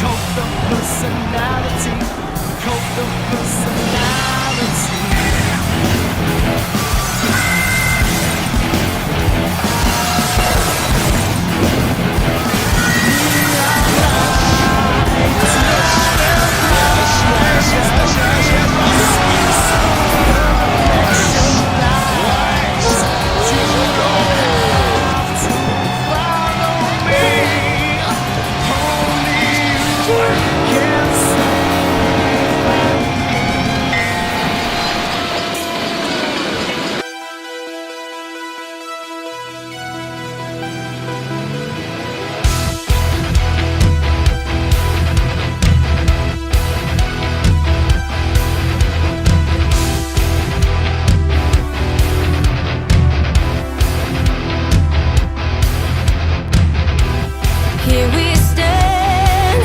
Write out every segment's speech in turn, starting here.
Cult of personality, cult of personality. Here we stand,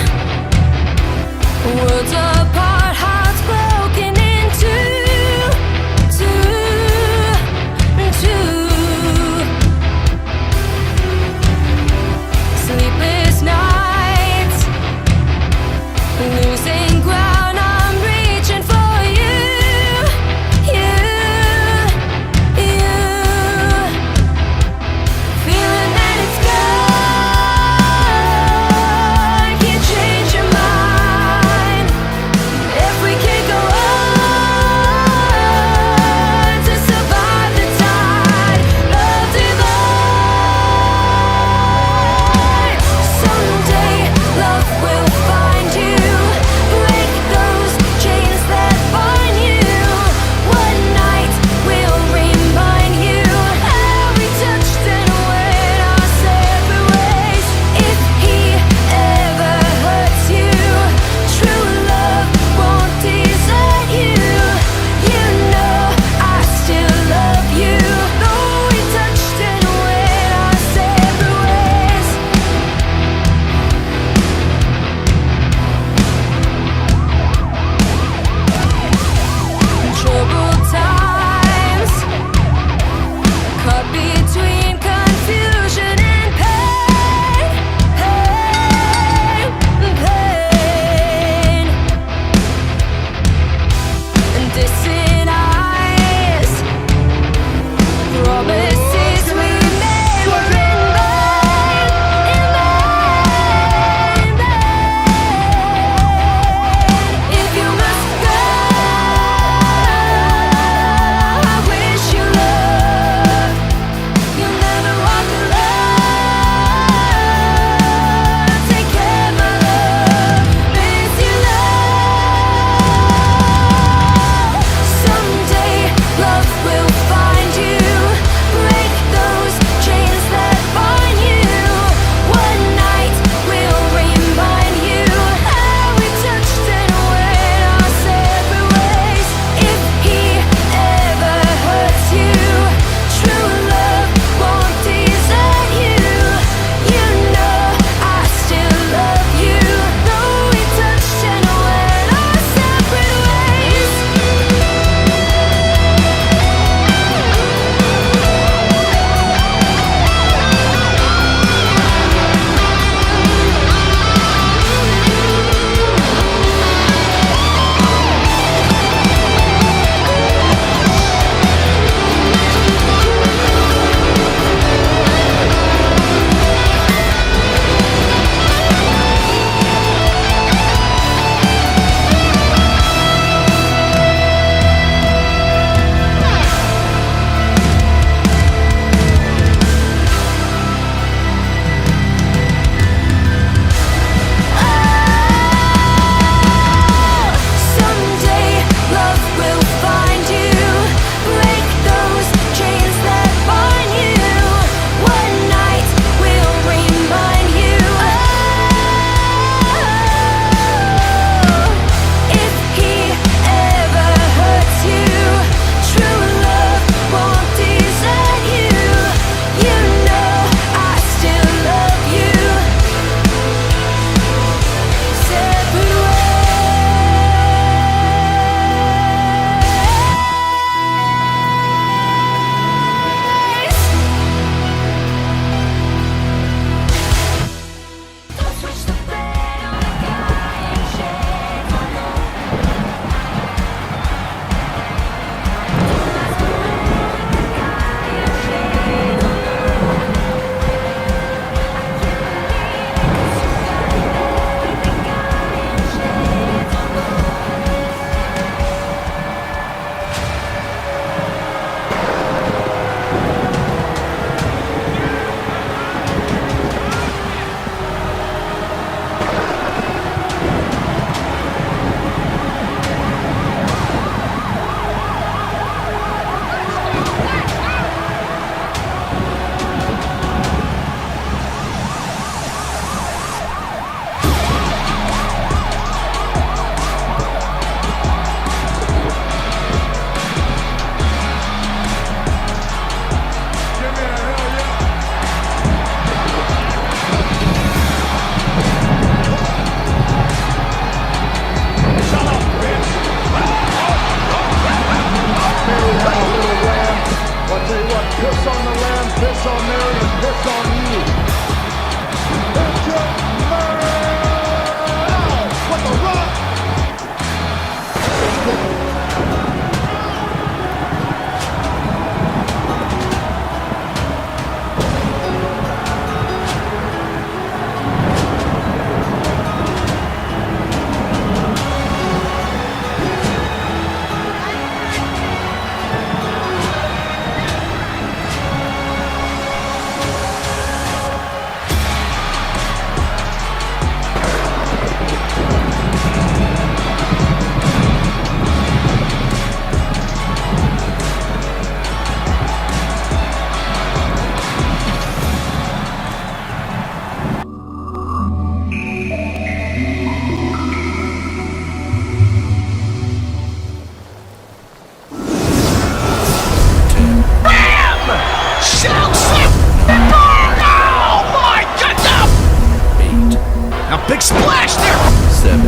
Now big splash there. 7.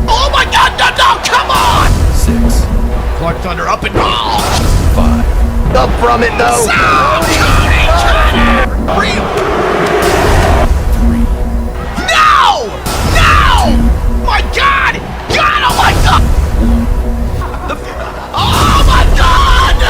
Oh my God, no, come on. 6. Clark Thunder up and roll. 5. Up from it though. Real. 3. No! My God! Oh my God! Oh my God! No!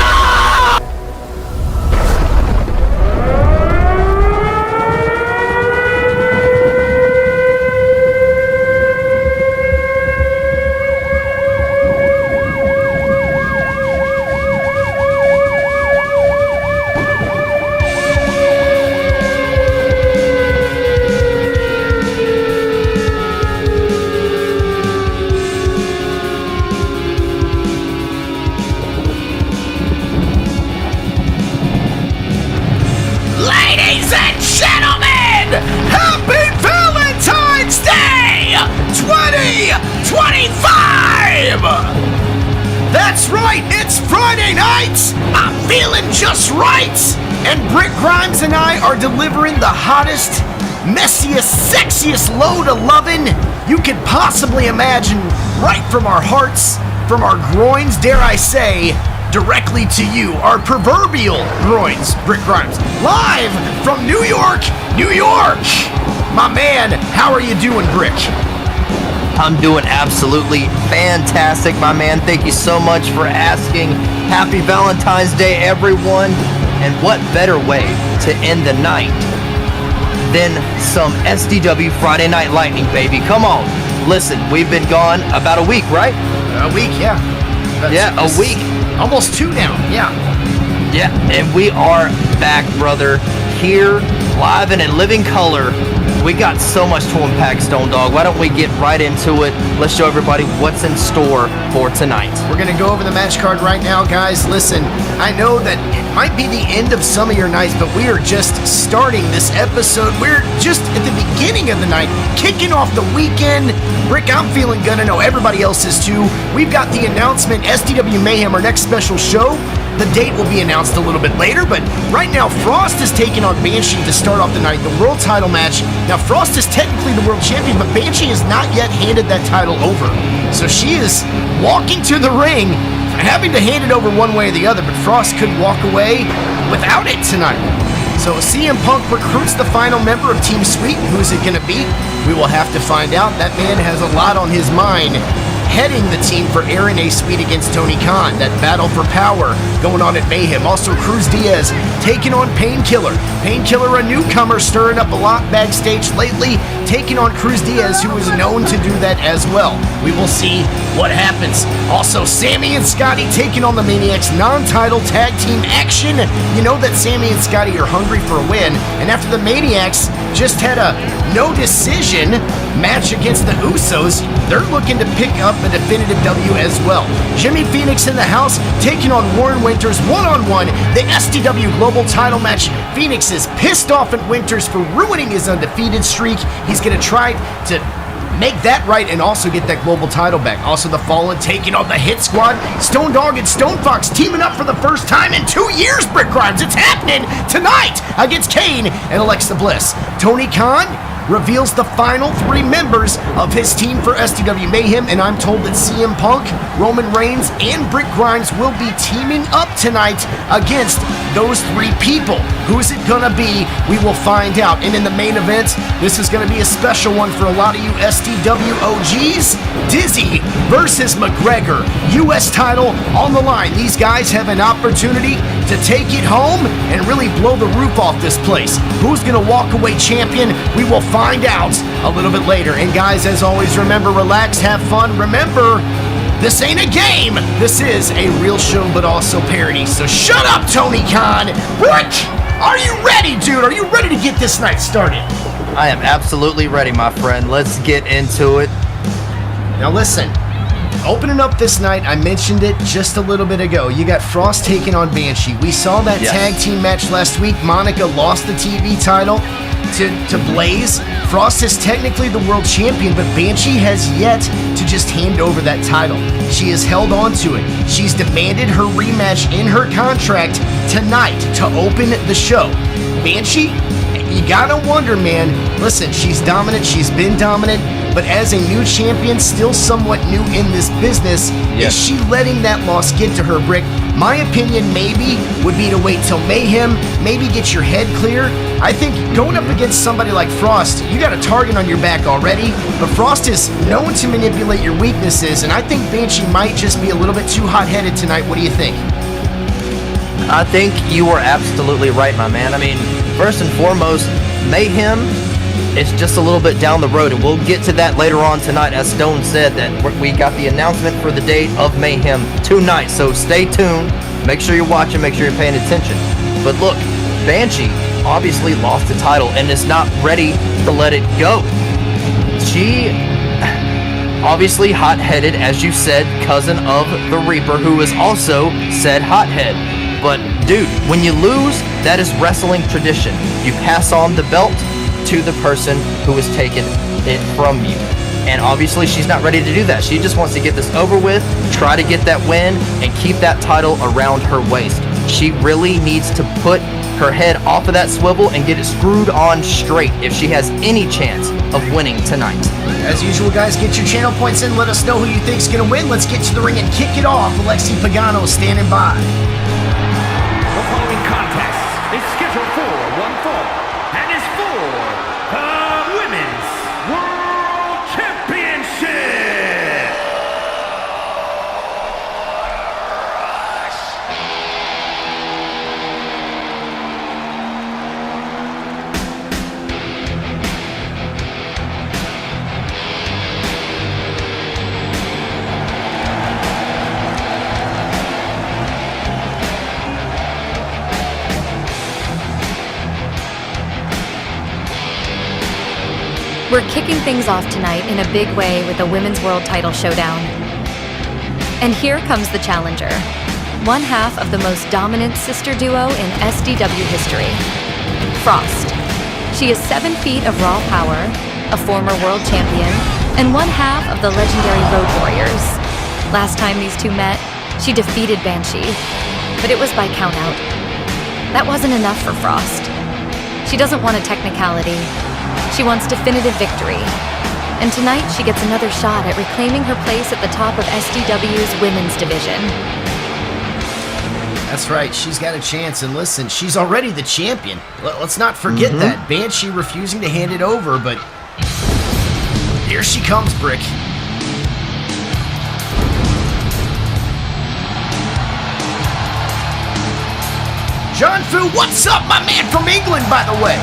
Ladies and gentlemen, happy Valentine's Day 2025! That's right, it's Friday night. I'm feeling just right. And Britt Grimes and I are delivering the hottest, messiest, sexiest load of lovin' you could possibly imagine, right from our hearts, from our groins, dare I say, directly to you, our proverbial groins, Britt Grimes, live from New York, New York. My man, how are you doing, Britt? I'm doing absolutely fantastic, my man. Thank you so much for asking. Happy Valentine's Day, everyone. And what better way to end the night than some SDW Friday Night Lightning, baby. Come on. Listen, we've been gone about a week, right? A week, yeah. A week. Almost 2 now, yeah. Yeah, and we are back, brother. Here, live and in living color. We got so much to unpack, Stone Dog. Why don't we get right into it? Let's show everybody what's in store for tonight. We're going to go over the match card right now, guys. Listen, I know that it might be the end of some of your nights, but we are just starting this episode. We're just at the beginning of the night, kicking off the weekend. Rick, I'm feeling good. I know everybody else is too. We've got the announcement, SDW Mayhem, our next special show. The date will be announced a little bit later, but right now Frost is taking on Banshee to start off the night, the world title match. Now Frost is technically the world champion, but Banshee has not yet handed that title over. So she is walking to the ring, having to hand it over one way or the other, but Frost could walk away without it tonight. So CM Punk recruits the final member of Team Sweet. Who's it going to be? We will have to find out. That man has a lot on his mind, heading the team for Aaron A. Sweet against Tony Khan. That battle for power going on at Mayhem. Also, Cruz Diaz taking on Painkiller. Painkiller, a newcomer, stirring up a lot backstage lately, taking on Cruz Diaz, who is known to do that as well. We will see what happens. Also, Sammy and Scotty taking on the Maniacs, non-title tag team action. You know that Sammy and Scotty are hungry for a win, and after the Maniacs just had a no decision match against the Usos, they're looking to pick up a definitive W as well. Jimmy Phoenix in the house taking on Warren Winters one-on-one, the SDW Global title match. Phoenix is pissed off at Winters for ruining his undefeated streak. He's going to try to make that right and also get that global title back. Also, the Fallen taking on the Hit Squad. Stone Dog and Stone Fox teaming up for the first time in 2 years, Britt Grimes. It's happening tonight against Kane and Alexa Bliss. Tony Khan reveals the final 3 members of his team for SDW Mayhem, and I'm told that CM Punk, Roman Reigns, and Britt Grimes will be teaming up tonight against those 3 people. Who's it gonna be? We will find out. And in the main event, this is gonna be a special one for a lot of you SDW OGs. Dizzy versus McGregor. US title on the line. These guys have an opportunity to take it home and really blow the roof off this place. Who's gonna walk away champion? We will find out a little bit later. And guys, as always, remember, relax, have fun. Remember, this ain't a game. This is a real show, but also parody. So shut up, Tony Khan. What? Are you ready, dude? Are you ready to get this night started? I am absolutely ready, my friend. Let's get into it. Now listen, opening up this night, I mentioned it just a little bit ago. You got Frost taking on Banshee. We saw that tag team match last week. Monica lost the TV title to Blaze. Frost is technically the world champion, but Banshee has yet to just hand over that title. She has held on to it. She's demanded her rematch in her contract tonight to open the show. Banshee, you gotta wonder, man. Listen, she's dominant, she's been dominant, but as a new champion, still somewhat new in this business, is she letting that loss get to her, Brick? My opinion maybe would be to wait till Mayhem, maybe get your head clear. I think going up against somebody like Frost, you got a target on your back already, but Frost is known to manipulate your weaknesses, and I think Banshee might just be a little bit too hot-headed tonight. What do you think? I think you are absolutely right, my man. I mean, first and foremost, Mayhem is just a little bit down the road, and we'll get to that later on tonight. As Stone said, that we got the announcement for the date of Mayhem tonight, so stay tuned. Make sure you're watching, make sure you're paying attention. But look, Banshee obviously lost the title and is not ready to let it go. She obviously hot-headed, as you said, cousin of the Reaper, who is also said hothead. But dude, when you lose, that is wrestling tradition. You pass on the belt to the person who has taken it from you. And obviously she's not ready to do that. She just wants to get this over with, try to get that win, and keep that title around her waist. She really needs to put her head off of that swivel and get it screwed on straight if she has any chance of winning tonight. As usual, guys, get your channel points in. Let us know who you think's gonna win. Let's get to the ring and kick it off. Alexi Pagano standing by. The following contest is scheduled for one fall and is for the Women's World Championship. We're kicking things off tonight in a big way with the Women's World Title Showdown. And here comes the challenger, one half of the most dominant sister duo in SDW history, Frost. She is 7 feet of raw power, a former world champion, and one half of the legendary Road Warriors. Last time these two met, she defeated Banshee, but it was by countout. That wasn't enough for Frost. She doesn't want a technicality. She wants definitive victory. And tonight, she gets another shot at reclaiming her place at the top of SDW's women's division. That's right, she's got a chance, and listen, she's already the champion. Let's not forget that. Banshee refusing to hand it over, but here she comes, Brick. John Fu, what's up, my man from England, by the way?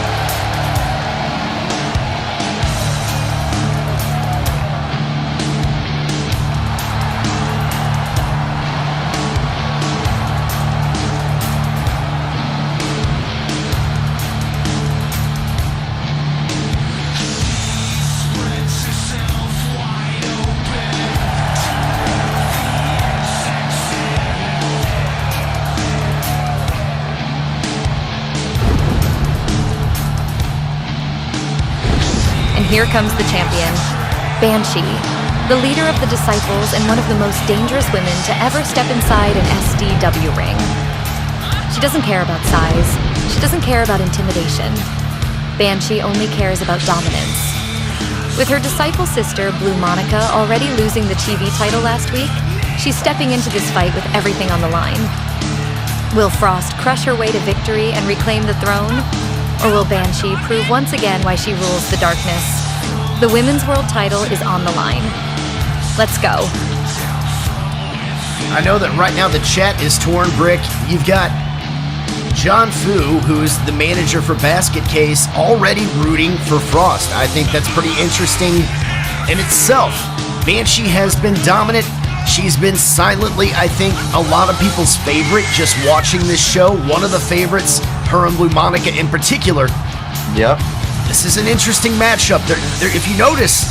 Here comes the champion, Banshee, the leader of the Disciples and one of the most dangerous women to ever step inside an SDW ring. She doesn't care about size. She doesn't care about intimidation. Banshee only cares about dominance. With her Disciple sister, Blue Monica, already losing the TV title last week, she's stepping into this fight with everything on the line. Will Frost crush her way to victory and reclaim the throne? Or will Banshee prove once again why she rules the darkness? The Women's World Title is on the line. Let's go. I know that right now the chat is torn, Brick. You've got John Fu, who's the manager for Basket Case, already rooting for Frost. I think that's pretty interesting in itself. Banshee has been dominant. She's been silently, I think, a lot of people's favorite just watching this show. One of the favorites, her and Blue Monica in particular. Yep. This is an interesting matchup. If you notice,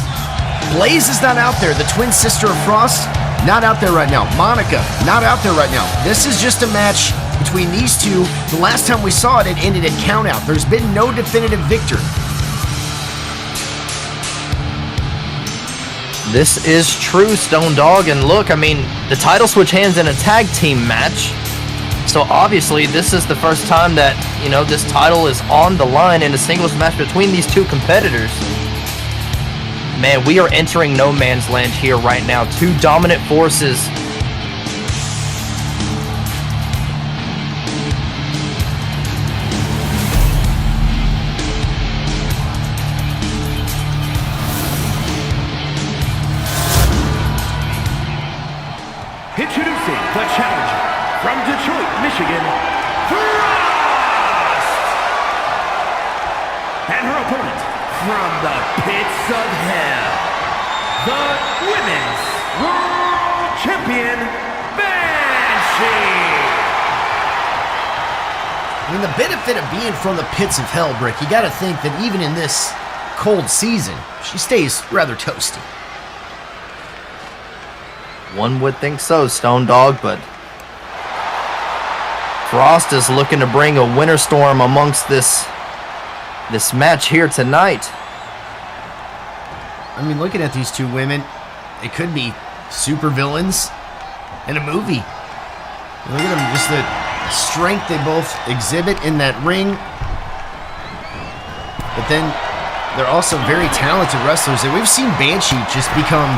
Blaze is not out there. The twin sister of Frost, not out there right now. Monica, not out there right now. This is just a match between these two. The last time we saw it, it ended at countout. There's been no definitive victor. This is true, Stone Dog. And look, I mean, the title switch hands in a tag team match. So obviously, this is the first time that, you know, this title is on the line in a singles match between these two competitors. Man, we are entering no man's land here right now. Two dominant forces. Introducing the challenger from Detroit, Michigan, Frost! And her opponent from the pits of hell, the Women's World Champion, Banshee! I mean, the benefit of being from the pits of hell, Brick, you got to think that even in this cold season, she stays rather toasty. One would think so, Stone Dog, but Frost is looking to bring a winter storm amongst this match here tonight. I mean, looking at these two women, they could be super villains in a movie. Look at them, just the strength they both exhibit in that ring. But then they're also very talented wrestlers. And we've seen Banshee just become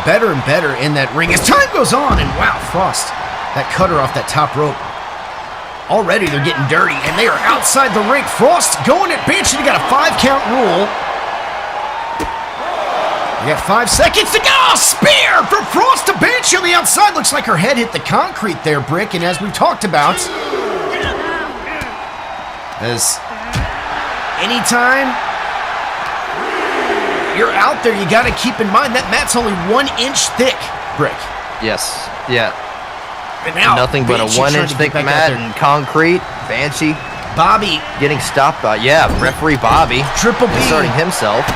better and better in that ring as time goes on. And wow, Frost, that cutter off that top rope. Already they're getting dirty, and they are outside the ring. Frost going at Banshee. They got a 5-count rule. You got 5 seconds to go. Spear from Frost to Banshee on the outside. Looks like her head hit the concrete there, Brick. And as we've talked about, as anytime you're out there, you got to keep in mind that mat's only 1 inch thick, Brick. Yes, yeah. And now nothing but Banshee a 1 trying inch to thick get back out mat there. and concrete. Banshee Bobby, getting stopped by, referee Bobby. Triple B. Inserting himself.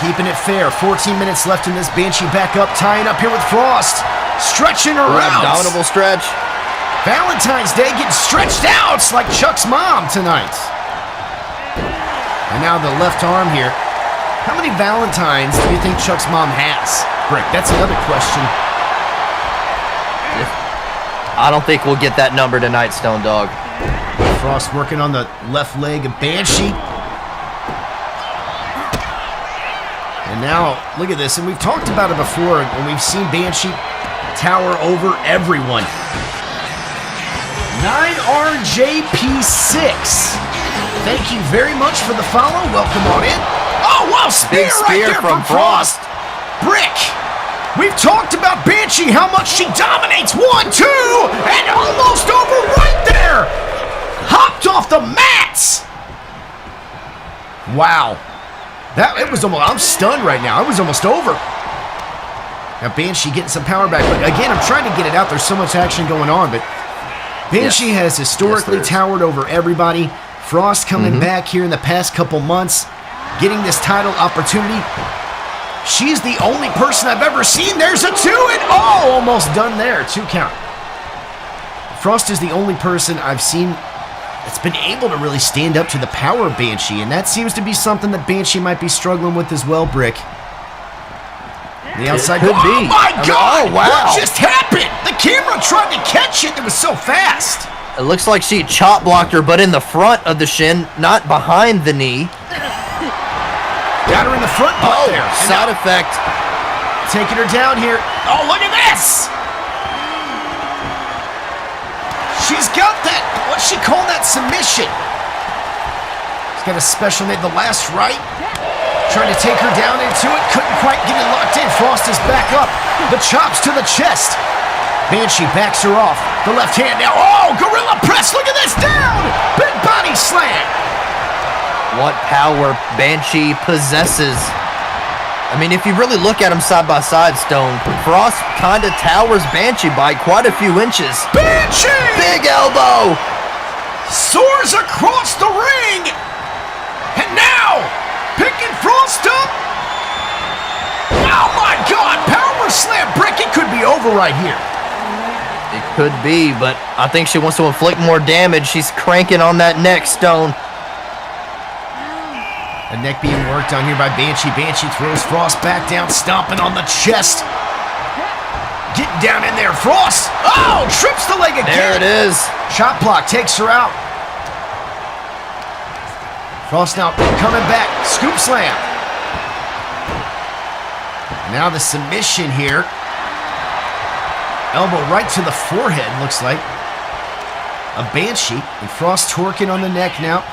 Keeping it fair. 14 minutes left in this. Banshee back up, tying up here with Frost. Stretching her out. Abdominal stretch. Valentine's Day getting stretched out like Chuck's mom tonight. And now the left arm here. How many Valentines do you think Chuck's mom has? Brick, that's another question. I don't think we'll get that number tonight, Stone Dog. Frost working on the left leg of Banshee. And now, look at this, and we've talked about it before when we've seen Banshee tower over everyone. 9RJP6. Thank you very much for the follow. Welcome on in. Oh, wow, spear Big right spear there from Frost. Brick, we've talked about Banshee, how much she dominates. 1, 2, and almost over right there. Hopped off the mats. Wow. It was almost, I'm stunned right now. It was almost over. Now Banshee getting some power back. But again, I'm trying to get it out. There's so much action going on. But Banshee has historically towered over everybody. Frost coming back here in the past couple months, getting this title opportunity. She's the only person I've ever seen. There's a 2 and almost done there. 2 count. Frost is the only person I've seen that's been able to really stand up to the power of Banshee, and that seems to be something that Banshee might be struggling with as well, Brick. The outside could be. Oh my God! Oh, wow. What just happened? The camera tried to catch it. It was so fast. It looks like she chop blocked her, but in the front of the shin, not behind the knee. Got her in the front butt there. And Side now, effect. taking her down here. Oh, look at this! She's got that, what's she call that, submission? She's got a special made, the last right. Trying to take her down into it. Couldn't quite get it locked in. Frost is back up. The chops to the chest. Banshee backs her off. The left hand now. Oh, gorilla press. Look at this. Down. Big body slam. What power Banshee possesses. I mean, if you really look at them side by side, Stone, Frost kind of towers Banshee by quite a few inches. Banshee! Big elbow! Soars across the ring. And now, picking Frost up. Oh my God, power slam. Brick, it could be over right here. It could be, but I think she wants to inflict more damage. She's cranking on that neck, Stone. The neck being worked on here by Banshee. Banshee throws Frost back down, stomping on the chest. Getting down in there. Frost. Oh, trips the leg again. There it is. Chop block takes her out. Frost now coming back. Scoop slam. Now the submission here. Elbow right to the forehead, looks like. A Banshee. And Frost torquing on the neck now.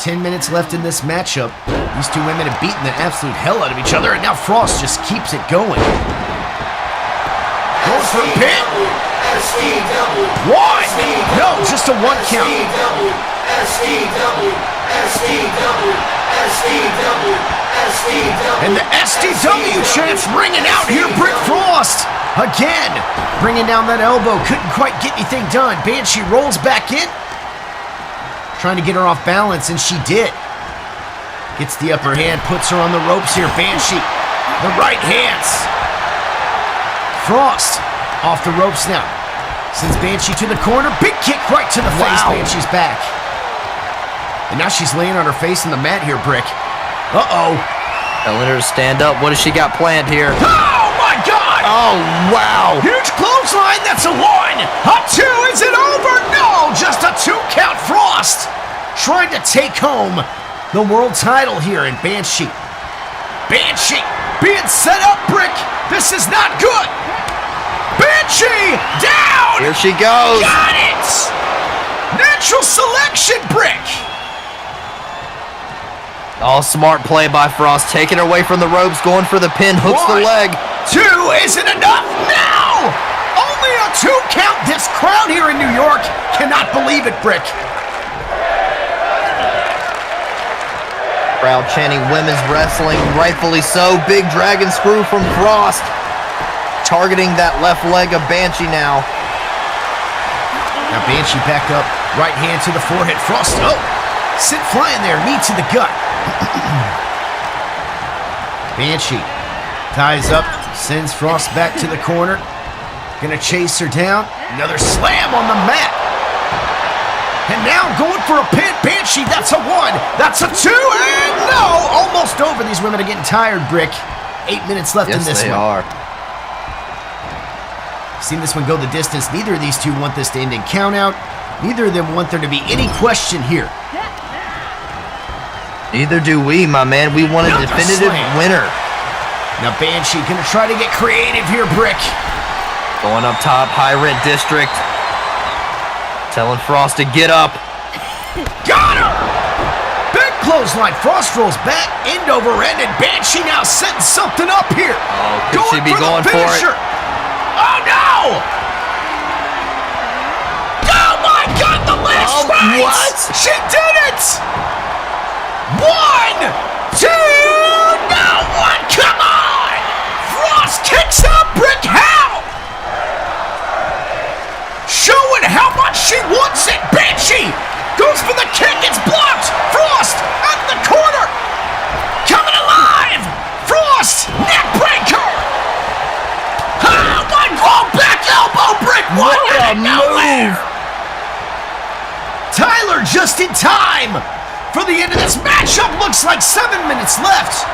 10 minutes left in this matchup. These two women have beaten the absolute hell out of each other, and now Frost just keeps it going. Goes for a pin. One. No, just a 1 count. And the SDW chants ringing out here, Brick Frost. Again, bringing down that elbow. Couldn't quite get anything done. Banshee rolls back in. Trying to get her off balance, and she did. Gets the upper hand, puts her on the ropes here. Banshee, the right hands. Frost off the ropes now. Sends Banshee to the corner. Big kick right to the face. Banshee's back. And now she's laying on her face in the mat here, Brick. Uh-oh. Telling her to stand up. What has she got planned here? Oh, my God! Oh, wow. Huge clothesline. That's a 1. A 2. Is it over? No, just a 2 count. Frost trying to take home the world title here in Banshee. Banshee being set up, Brick. This is not good. Banshee down. Here she goes. Got it. Natural selection, Brick. All smart play by Frost. Taking her away from the ropes. Going for the pin. Hooks the 1, leg. 2 isn't enough. Now only a 2 count. This crowd here in New York cannot believe it, Brick. Crowd chanting women's wrestling, rightfully so. Big dragon screw from Frost. Targeting that left leg of Banshee now. Now Banshee back up, right hand to the forehead. Frost, oh, sit flying there, knee to the gut. Banshee ties up, sends Frost back to the corner. Gonna chase her down. Another slam on the mat. And now going for a pin. Banshee, that's a 1. That's a 2. And no, almost over. These women are getting tired, Brick. 8 minutes left in this one. Yes, they are. Seen this one go the distance. Neither of these two want this to end in countout. Neither of them want there to be any question here. Neither do we, my man. We want a Another definitive slam. winner. Now Banshee gonna try to get creative here, Brick. Going up top, high rent district. Telling Frost to get up. Got her! Big clothesline. Frost rolls back, end over end, and Banshee now setting something up here. Oh, could she be going for it? Oh no! Oh my God, the last strikes! What? She did it! 1, 2, no 1, come on! Frost kicks out, Brick, how? Showing how much she wants it. Banshee goes for the kick. It's blocked. Frost out of the corner. Coming alive. Frost neck breaker. Oh my God! Back elbow, Brick. What a move! Tyler just in time for the end of this matchup. Looks like 7 minutes left.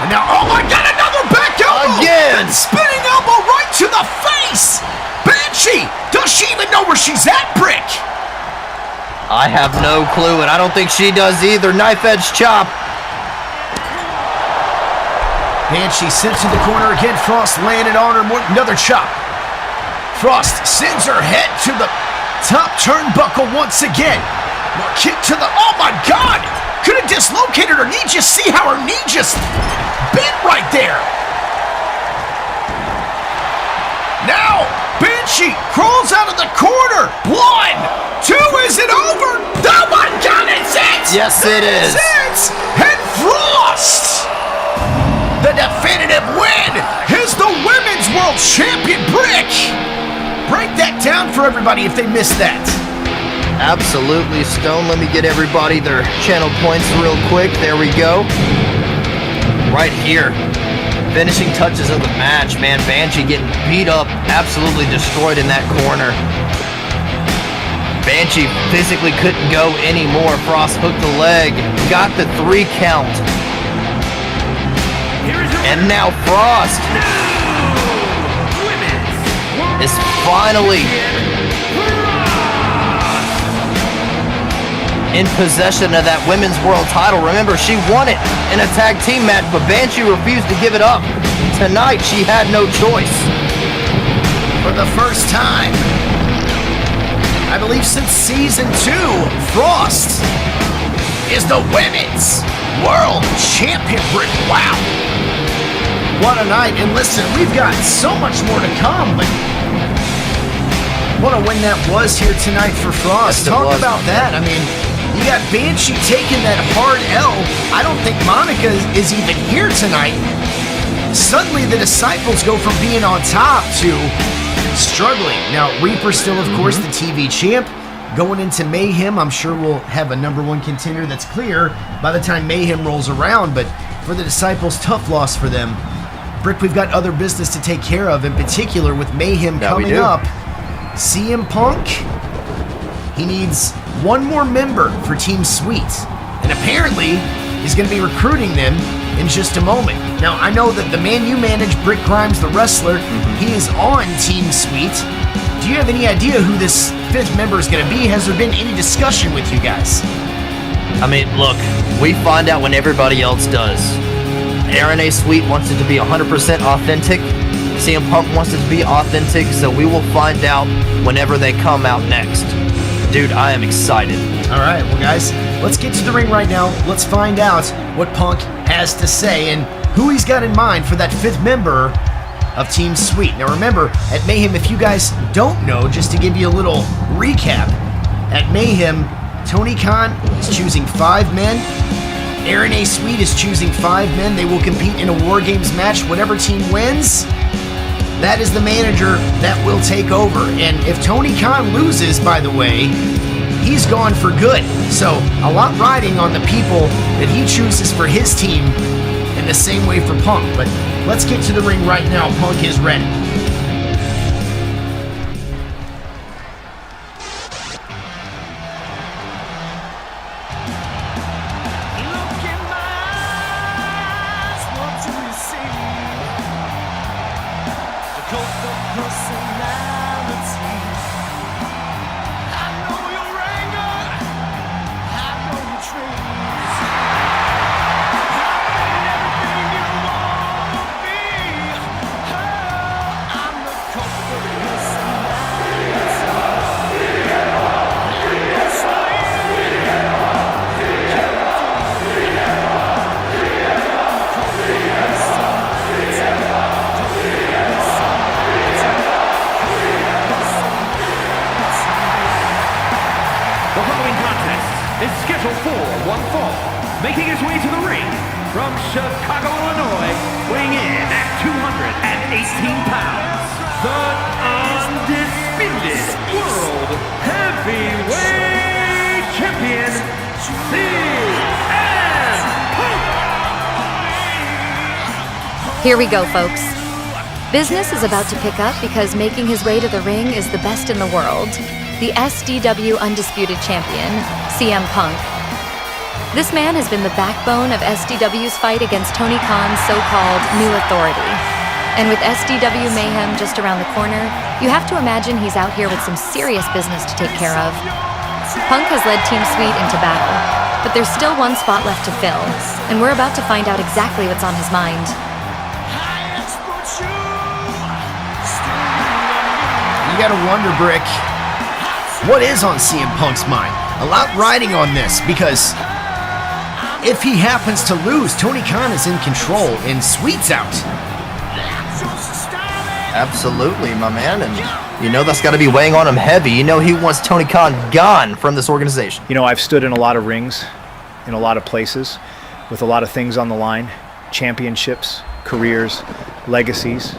And now, oh my God! Another back elbow. Again. And spinning elbow right to the face. Banshee, does she even know where she's at, Brick? I have no clue, and I don't think she does either. Knife edge chop. Banshee sent to the corner again. Frost laying it on her. Another chop. Frost sends her head to the top turnbuckle once again. More kick to the, oh my God! Could have dislocated her knee. Just see how her knee just bent right there. Now, Banshee crawls out of the corner. 1, 2, is it over? Oh my God, it's it! Yes, it is. It's it! And Frost, the definitive win, is the Women's World Champion, Brick. Break that down for everybody if they missed that. Absolutely, Stone. Let me get everybody their channel points real quick. There we go. Right here. Finishing touches of the match, man. Banshee getting beat up, absolutely destroyed in that corner. Banshee physically couldn't go anymore. Frost hooked the leg, got the 3 count. Here is your And now Frost is finally in possession of that women's world title. Remember, she won it in a tag team match, but Banshee refused to give it up. Tonight, she had no choice. For the first time, I believe since season 2, Frost is the women's world champion. Wow. What a night. And listen, we've got so much more to come, but what a win that was here tonight for Frost. Yes, Talk about that. I mean, you got Banshee taking that hard L. I don't think Monica is even here tonight. Suddenly the Disciples go from being on top to struggling. Now, Reaper still, of course, the TV champ. Going into Mayhem, I'm sure we'll have a #1 contender that's clear by the time Mayhem rolls around. But for the Disciples, tough loss for them. Brick, we've got other business to take care of, in particular with Mayhem coming up. CM Punk, he needs one more member for Team Sweet. And apparently, he's going to be recruiting them in just a moment. Now, I know that the man you manage, Brick Grimes, the wrestler, he is on Team Sweet. Do you have any idea who this 5th member is going to be? Has there been any discussion with you guys? I mean, look, we find out when everybody else does. Aaron A. Sweet wants it to be 100% authentic. CM Punk wants it to be authentic, so we will find out whenever they come out next. Dude, I am excited. All right, well, guys, let's get to the ring right now. Let's find out what Punk has to say and who he's got in mind for that 5th member of Team Sweet. Now, remember, at Mayhem, if you guys don't know, just to give you a little recap, at Mayhem, Tony Khan is choosing 5 men. Aaron A. Sweet is choosing 5 men. They will compete in a War Games match. Whatever team wins, that is the manager that will take over. And if Tony Khan loses, by the way, he's gone for good. So a lot riding on the people that he chooses for his team, in the same way for Punk. But let's get to the ring right now. Punk is ready. Look in my eyes, what do you see? The cult of personality. I know your anger, I know your dreams. I've been everything you wanna be. Oh, I'm the cult of personality. The following contest is scheduled for one fall. Making his way to the ring from Chicago, Illinois, weighing in at 218 pounds, the undisputed World Heavyweight Champion, CM Punk! Here we go, folks. Business is about to pick up because making his way to the ring is the best in the world. The SDW Undisputed Champion, CM Punk. This man has been the backbone of SDW's fight against Tony Khan's so-called New Authority. And with SDW Mayhem just around the corner, you have to imagine he's out here with some serious business to take care of. Punk has led Team Sweet into battle, but there's still one spot left to fill, and we're about to find out exactly what's on his mind. You gotta wonder, Brick, what is on CM Punk's mind? A lot riding on this, because if he happens to lose, Tony Khan is in control and Sweet's out. Absolutely, my man. And you know that's got to be weighing on him heavy. You know he wants Tony Khan gone from this organization. You know, I've stood in a lot of rings, in a lot of places, with a lot of things on the line. Championships, careers, legacies.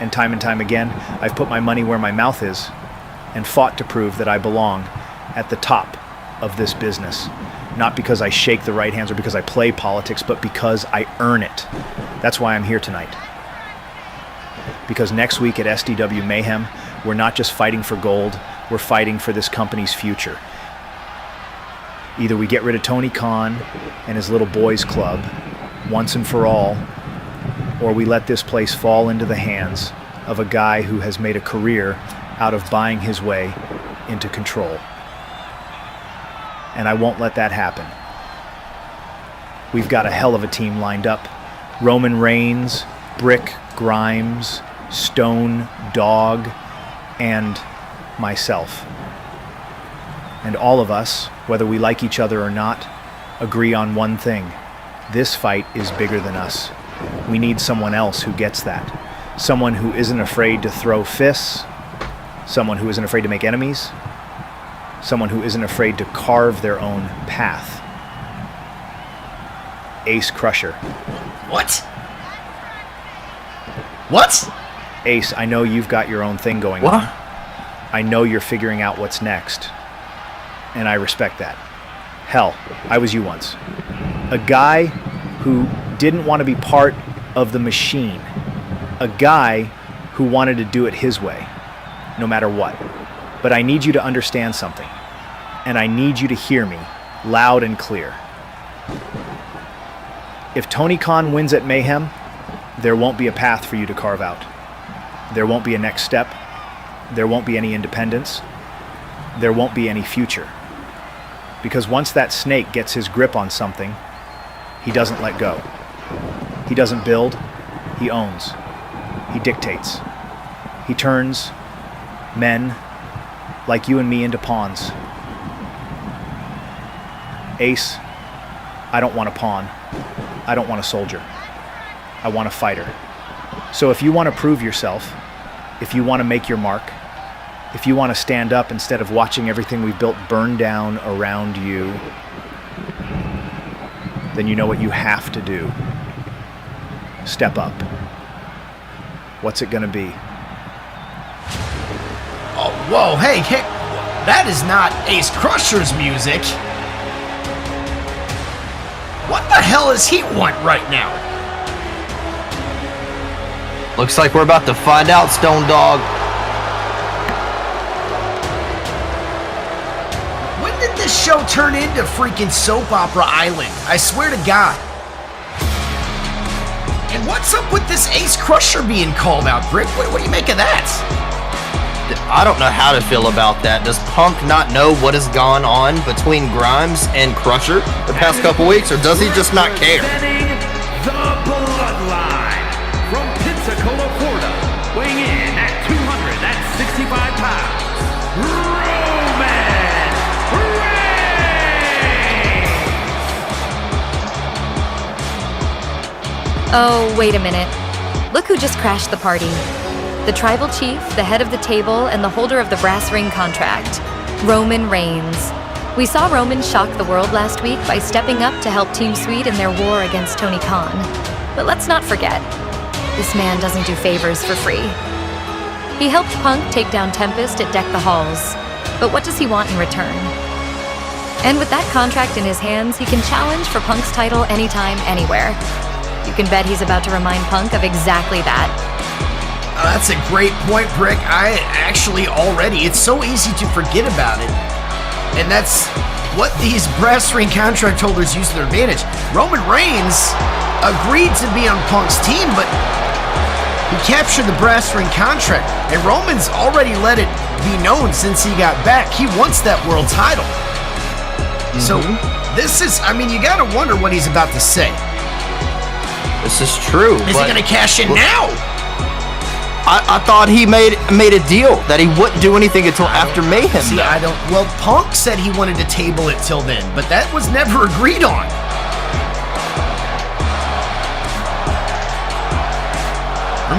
And time again, I've put my money where my mouth is and fought to prove that I belong at the top of this business. Not because I shake the right hands or because I play politics, but because I earn it. That's why I'm here tonight. Because next week at SDW Mayhem, we're not just fighting for gold, we're fighting for this company's future. Either we get rid of Tony Khan and his little boys club, once and for all, or we let this place fall into the hands of a guy who has made a career out of buying his way into control. And I won't let that happen. We've got a hell of a team lined up. Roman Reigns, Brick Grimes, Stone Dog, and myself. And all of us, whether we like each other or not, agree on one thing. This fight is bigger than us. We need someone else who gets that. Someone who isn't afraid to throw fists. Someone who isn't afraid to make enemies. Someone who isn't afraid to carve their own path. Ace Crusher. What? What? Ace, I know you've got your own thing going on. I know you're figuring out what's next. And I respect that. Hell, I was you once. A guy who didn't want to be part of the machine. A guy who wanted to do it his way, no matter what. But I need you to understand something. And I need you to hear me loud and clear. If Tony Khan wins at Mayhem, there won't be a path for you to carve out. There won't be a next step. There won't be any independence. There won't be any future. Because once that snake gets his grip on something, he doesn't let go. He doesn't build, he owns. He dictates. He turns men like you and me into pawns. Ace, I don't want a pawn. I don't want a soldier. I want a fighter. So if you want to prove yourself, if you want to make your mark, if you want to stand up instead of watching everything we've built burn down around you, then you know what you have to do. Step up. What's it gonna be? Oh, whoa, hey, that is not Ace Crusher's music. What the hell does he want right now? Looks like we're about to find out, Stone Dog. When did this show turn into freaking Soap Opera Island? I swear to God. And what's up with this Ace Crusher being called out, Brick? What do you make of that? I don't know how to feel about that. Does Punk not know what has gone on between Grimes and Crusher the past couple weeks, or does he just not care? Representing the Bloodline from Pensacola, Florida, weighing in at 265 pounds, Roman Reigns! Oh, wait a minute. Look who just crashed the party. The tribal chief, the head of the table, and the holder of the brass ring contract, Roman Reigns. We saw Roman shock the world last week by stepping up to help Team Sweet in their war against Tony Khan. But let's not forget, this man doesn't do favors for free. He helped Punk take down Tempest at Deck the Halls, but what does he want in return? And with that contract in his hands, he can challenge for Punk's title anytime, anywhere. You can bet he's about to remind Punk of exactly that. That's a great point, Brick. It's so easy to forget about it. And that's what these brass ring contract holders use to their advantage. Roman Reigns agreed to be on Punk's team, but he captured the brass ring contract. And Roman's already let it be known since he got back. He wants that world title. So this is, you gotta wonder what he's about to say. This is true. Is he gonna cash in now? I thought he made a deal that he wouldn't do anything until after Mayhem. See, well, Punk said he wanted to table it till then, but that was never agreed on.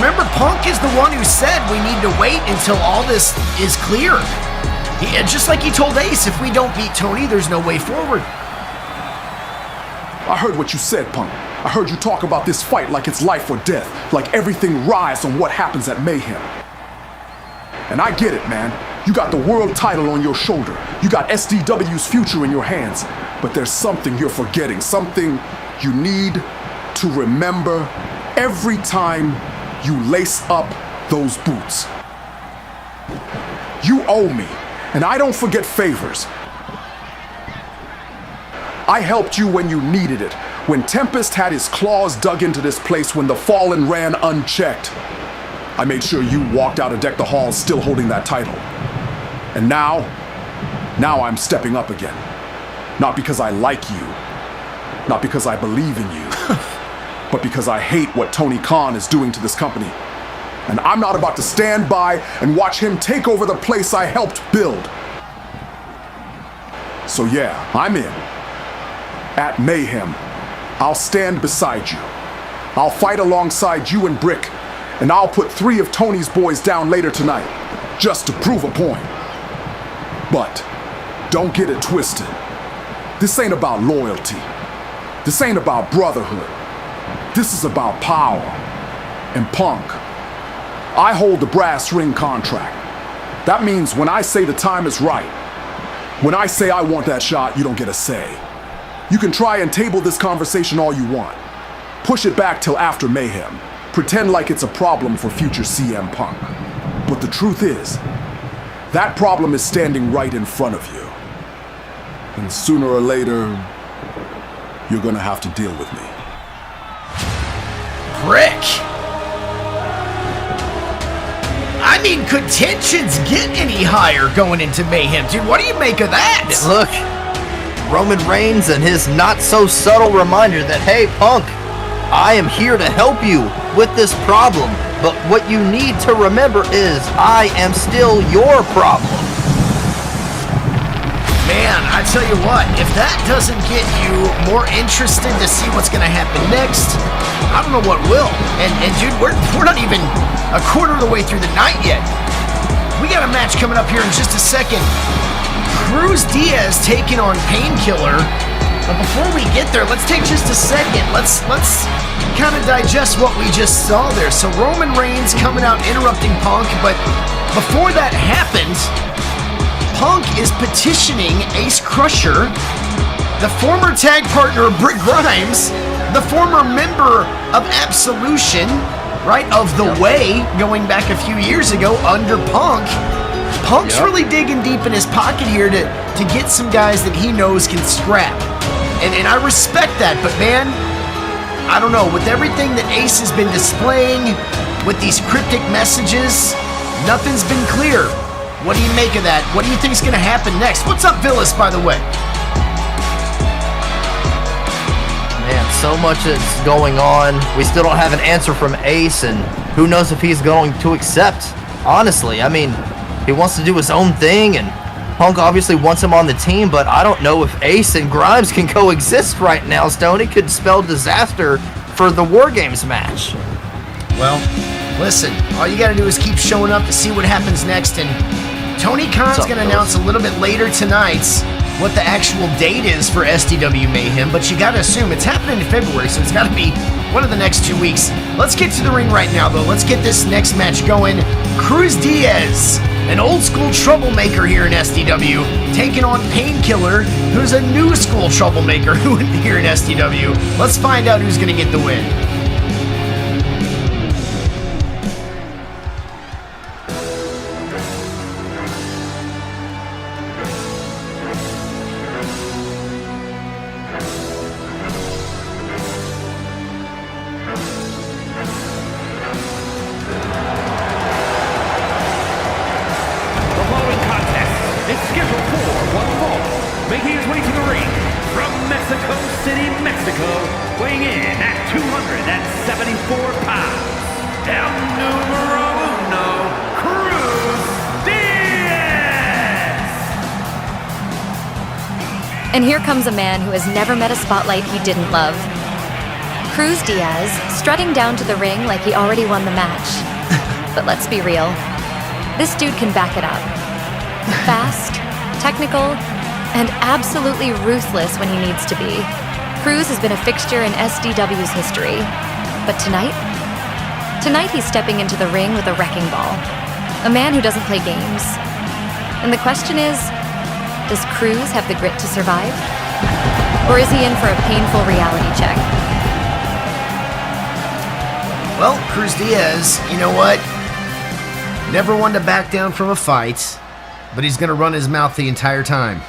Remember, Punk is the one who said we need to wait until all this is clear. Just like he told Ace, if we don't beat Tony, there's no way forward. I heard what you said, Punk. I heard you talk about this fight like it's life or death, like everything rides on what happens at Mayhem. And I get it, man. You got the world title on your shoulder. You got SDW's future in your hands. But there's something you're forgetting, something you need to remember every time you lace up those boots. You owe me, and I don't forget favors. I helped you when you needed it, when Tempest had his claws dug into this place when the Fallen ran unchecked, I made sure you walked out of Deck the Halls still holding that title. And now I'm stepping up again. Not because I like you, not because I believe in you, but because I hate what Tony Khan is doing to this company. And I'm not about to stand by and watch him take over the place I helped build. So yeah, I'm in. At Mayhem, I'll stand beside you. I'll fight alongside you and Brick, and I'll put 3 of Tony's boys down later tonight, just to prove a point. But don't get it twisted. This ain't about loyalty. This ain't about brotherhood. This is about power and Punk. I hold the brass ring contract. That means when I say the time is right, when I say I want that shot, you don't get a say. You can try and table this conversation all you want. Push it back till after Mayhem. Pretend like it's a problem for future CM Punk. But the truth is, that problem is standing right in front of you. And sooner or later, you're gonna have to deal with me. Brick! I mean, could tensions get any higher going into Mayhem? Dude, what do you make of that? Look, Roman Reigns and his not-so-subtle reminder that, hey, Punk, I am here to help you with this problem, but what you need to remember is I am still your problem. Man, I tell you what, if that doesn't get you more interested to see what's going to happen next, I don't know what will. And dude, we're not even a quarter of the way through the night yet. We got a match coming up here in just a second. Cruz Diaz taking on Painkiller. But before we get there, let's take just a second. Let's kind of digest what we just saw there. So Roman Reigns coming out interrupting Punk, but before that happened, Punk is petitioning Ace Crusher, the former tag partner of Brick Grimes, the former member of Absolution, right, of The Way, going back a few years ago under Punk. Punk's really digging deep in his pocket here to get some guys that he knows can scrap. And I respect that, but man, I don't know, with everything that Ace has been displaying, with these cryptic messages, nothing's been clear. What do you make of that? What do you think is going to happen next? What's up, Villas, by the way? Man, so much is going on. We still don't have an answer from Ace, and who knows if he's going to accept, honestly. I mean, he wants to do his own thing, and Punk obviously wants him on the team, but I don't know if Ace and Grimes can coexist right now, Stone. It could spell disaster for the War Games match. Well, listen, all you got to do is keep showing up to see what happens next, and Tony Khan's going to announce a little bit later tonight what the actual date is for SDW Mayhem, but you got to assume it's happening in February, so it's got to be one of the next 2 weeks. Let's get to the ring right now, though. Let's get this next match going. Cruz Diaz, an old school troublemaker here in SDW, taking on Painkiller, who's a new school troublemaker here in SDW. Let's find out who's going to get the win. And here comes a man who has never met a spotlight he didn't love. Cruz Diaz, strutting down to the ring like he already won the match. But let's be real, this dude can back it up. Fast, technical, and absolutely ruthless when he needs to be. Cruz has been a fixture in SDW's history. But tonight he's stepping into the ring with a wrecking ball. A man who doesn't play games. And the question is, does Cruz have the grit to survive? Or is he in for a painful reality check? Well, Cruz Diaz, you know what? Never one to back down from a fight, but he's going to run his mouth the entire time.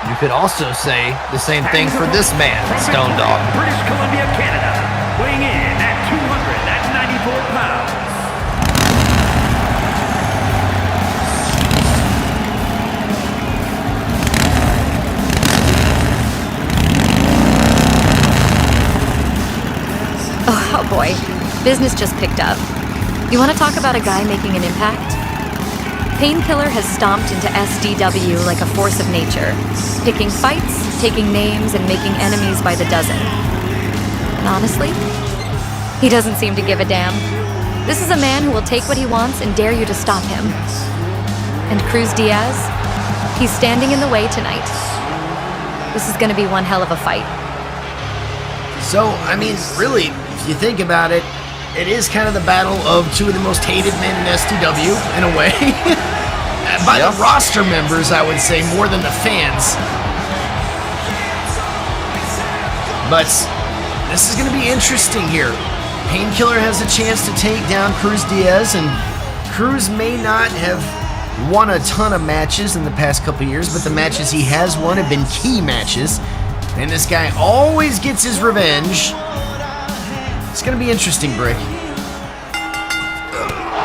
You could also say the same thing for this man, Stone Dog. British Columbia, Canada, weighing in at 294 pounds. Oh boy, business just picked up. You want to talk about a guy making an impact? Painkiller has stomped into SDW like a force of nature, picking fights, taking names, and making enemies by the dozen. And honestly, he doesn't seem to give a damn. This is a man who will take what he wants and dare you to stop him. And Cruz Diaz, he's standing in the way tonight. This is going to be one hell of a fight. So, I mean, really, if you think about it, it is kind of the battle of two of the most hated men in SDW, in a way. By the roster members, I would say, more than the fans. But this is going to be interesting here. Painkiller has a chance to take down Cruz Diaz, and Cruz may not have won a ton of matches in the past couple years, but the matches he has won have been key matches. And this guy always gets his revenge. It's going to be interesting, Brick.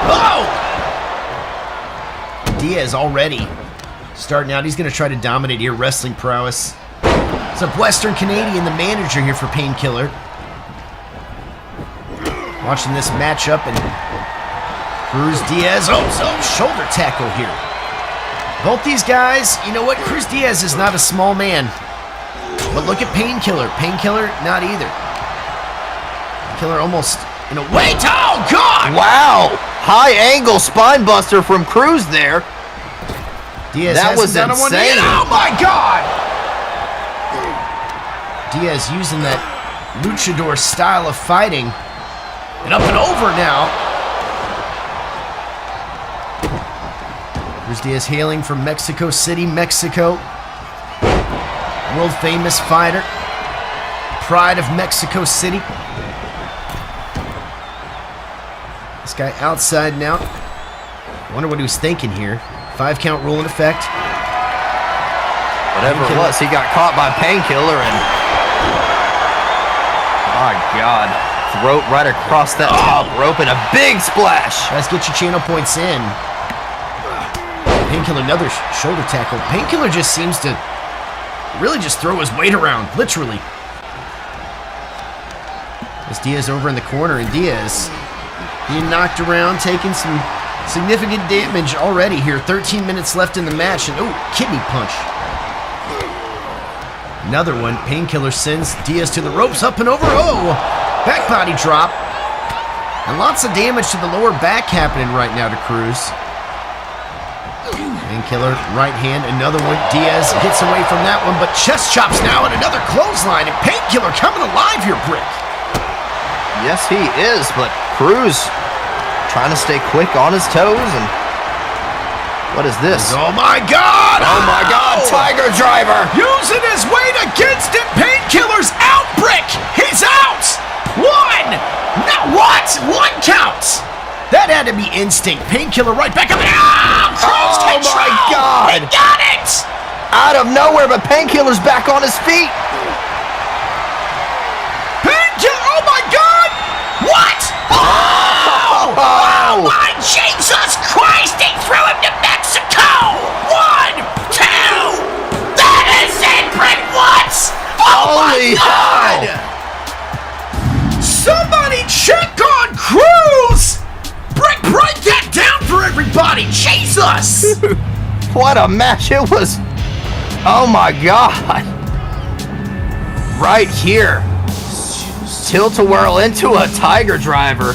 Oh! Diaz already starting out. He's going to try to dominate here. Wrestling prowess. It's a Western Canadian, the manager here for Painkiller. Watching this matchup, and Cruz Diaz. Oh, shoulder tackle here. Both these guys, you know what? Cruz Diaz is not a small man. But look at Painkiller. Painkiller, not either. Killer almost in a way. Oh, God! Wow! High angle spine buster from Cruz there. Diaz that was insane. Oh, my God! Diaz using that luchador style of fighting. And up and over now. Cruz Diaz hailing from Mexico City, Mexico. World famous fighter. Pride of Mexico City. This guy outside now. Wonder what he was thinking here. 5 count rule in effect. Whatever it was, he got caught by Painkiller and... My God. Throat right across that top rope and a big splash. Guys, get your channel points in. Painkiller, another shoulder tackle. Painkiller just seems to really just throw his weight around, literally. As Diaz over in the corner, and Diaz being knocked around, taking some significant damage already here. 13 minutes left in the match, and kidney punch. Another one. Painkiller sends Diaz to the ropes, up and over. Back body drop. And lots of damage to the lower back happening right now to Cruz. Painkiller, right hand, another one. Diaz gets away from that one, but chest chops now, and another clothesline. And Painkiller coming alive here, Brick. Yes, he is, but Cruz trying to stay quick on his toes, and what is this? Oh my God! Oh my God, Tiger Driver! Using his weight against it, Painkiller's out, Brick! He's out! One! No, what? 1 count! That had to be instinct. Painkiller right back up. Cruz control! My God! He got it! Out of nowhere, but Painkiller's back on his feet. Painkiller! Oh my God! What? Oh my Jesus Christ! They threw him to Mexico! 1, 2! That is it, Brick! What? Holy my God! hell! Somebody check on Cruz! Brick, break that down for everybody! Jesus! What a match it was! Oh my God! Right here. Tilt-a-whirl into a Tiger Driver.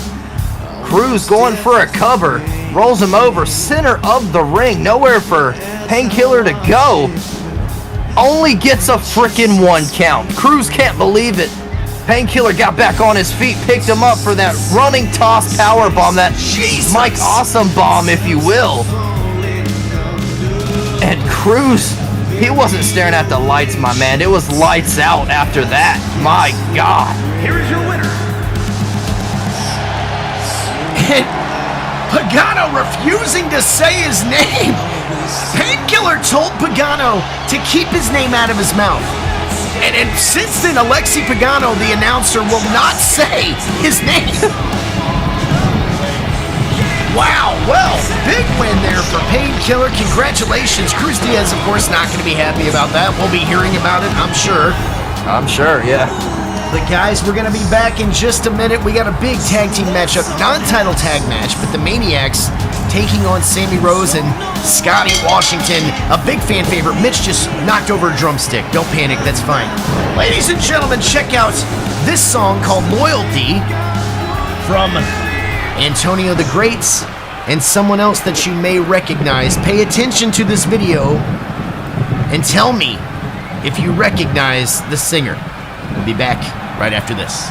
Cruz going for a cover. Rolls him over. Center of the ring. Nowhere for Painkiller to go. Only gets a frickin' 1 count. Cruz can't believe it. Painkiller got back on his feet, picked him up for that running toss power bomb, that Mike Awesome bomb, if you will. And Cruz, he wasn't staring at the lights, my man. It was lights out after that. My God. Here is your winner. And Pagano refusing to say his name. Painkiller told Pagano Pagano to keep his name out of his mouth. And since then, Alexi Pagano, the announcer, will not say his name. Wow, well, big win there for Painkiller. Congratulations. Cruz Diaz, of course, not going to be happy about that. We'll be hearing about it, I'm sure. I'm sure, yeah. But guys, we're going to be back in just a minute. We got a big tag team matchup, non-title tag match, but the Maniacs taking on Sammy Rose and Scotty Washington. A big fan favorite. Mitch just knocked over a drumstick. Don't panic, that's fine. Ladies and gentlemen, check out this song called Loyalty from Antonio the Greats and someone else that you may recognize. Pay attention to this video and tell me if you recognize the singer. We'll be back right after this.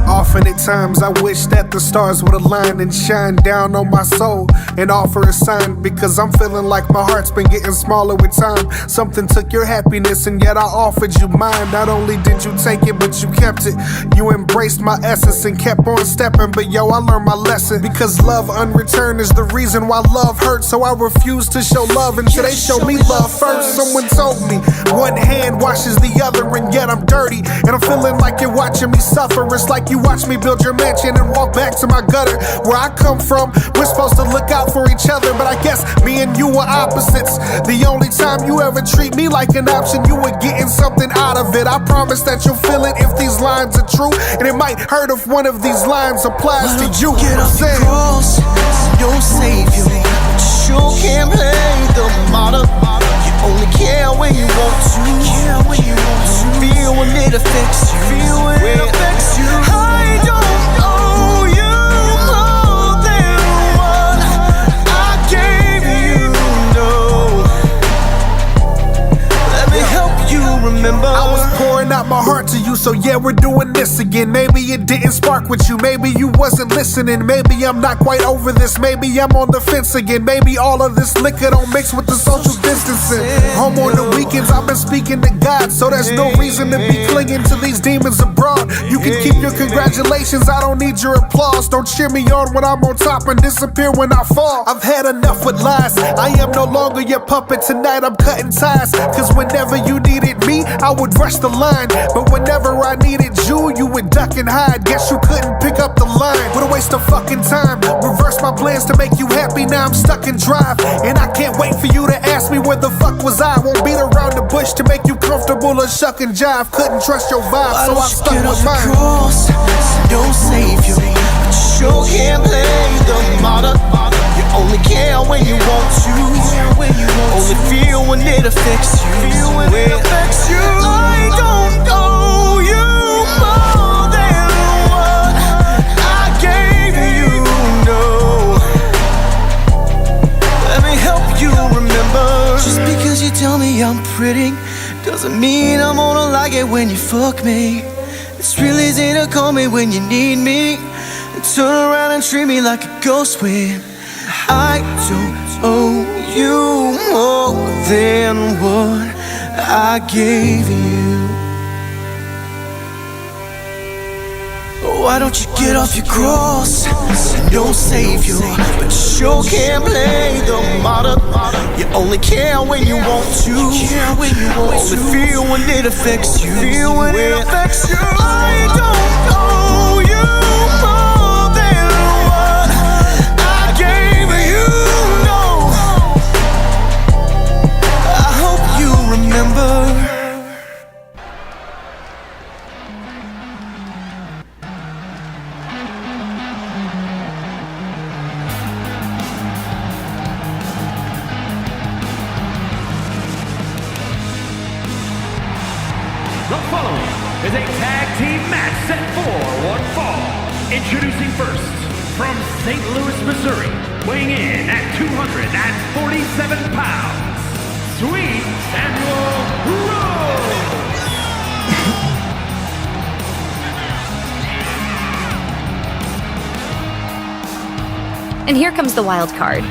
Often at times I wish that the stars would align and shine down on my soul and offer a sign, because I'm feeling like my heart's been getting smaller with time. Something took your happiness and yet I offered you mine. Not only did you take it, but you kept it. You embraced my essence and kept on stepping, but yo, I learned my lesson, because love unreturned is the reason why love hurts. So I refuse to show love until they show me love first. Someone told me one hand washes the other, and yet I'm dirty, and I'm feeling like you're watching me suffer. It's like you watch me build your mansion and walk back to my gutter. Where I come from, we're supposed to look out for each other, but I guess me and you were opposites. The only time you ever treat me like an option, you were getting something out of it. I promise that you'll feel it if these lines are true, and it might hurt if one of these lines applies to you. Get off the cross, don't save you. But you sure can't play the martyr. You only care when you want to. Feel when it affects you. I don't owe you more than what I gave you. No, let me help you remember. I was pouring out my heart to you, so yeah, we're doing this again. Maybe it didn't spark with you, maybe you wasn't listening. Maybe I'm not quite over this, maybe I'm on the fence again. Maybe all of this liquor don't mix with the social distancing. Home on the weekends, I've been speaking to God, so there's no reason to be clinging to these demons abroad. You can keep your congratulations, I don't need your applause. Don't cheer me on when I'm on top and disappear when I fall. I've had enough with lies, I am no longer your puppet. Tonight I'm cutting ties, cause whenever you needed me, I would rush the line. But whenever I needed you, you would duck and hide. Guess you couldn't pick up the line. What a waste of fucking time. Reverse my plans to make you happy, now I'm stuck in drive. And I can't wait for you to ask me where the fuck was I. Won't beat around the bush to make you comfortable or shuck and jive. Couldn't trust your vibe, so I stuck with mine. Cross, don't save you. But you sure can't play the martyr. You only care when you want to. Only feel when it affects you. I don't owe you more than what I gave you. No, let me help you remember. Just because you tell me I'm pretty doesn't mean I'm gonna like it when you fuck me. It's real easy to call me when you need me, and turn around and treat me like a ghost when I don't owe you more than what I gave you. Why don't you get off your cross and don't save you? But you sure can't play the martyr. You only care when you want to. Only feel when it affects you. I don't owe you more than what I gave you. No, I hope you remember. The following is a tag team match set for one fall. Introducing first, from St. Louis, Missouri, weighing in at 247 pounds, Sweet Samuel Rose. And here comes the wild card.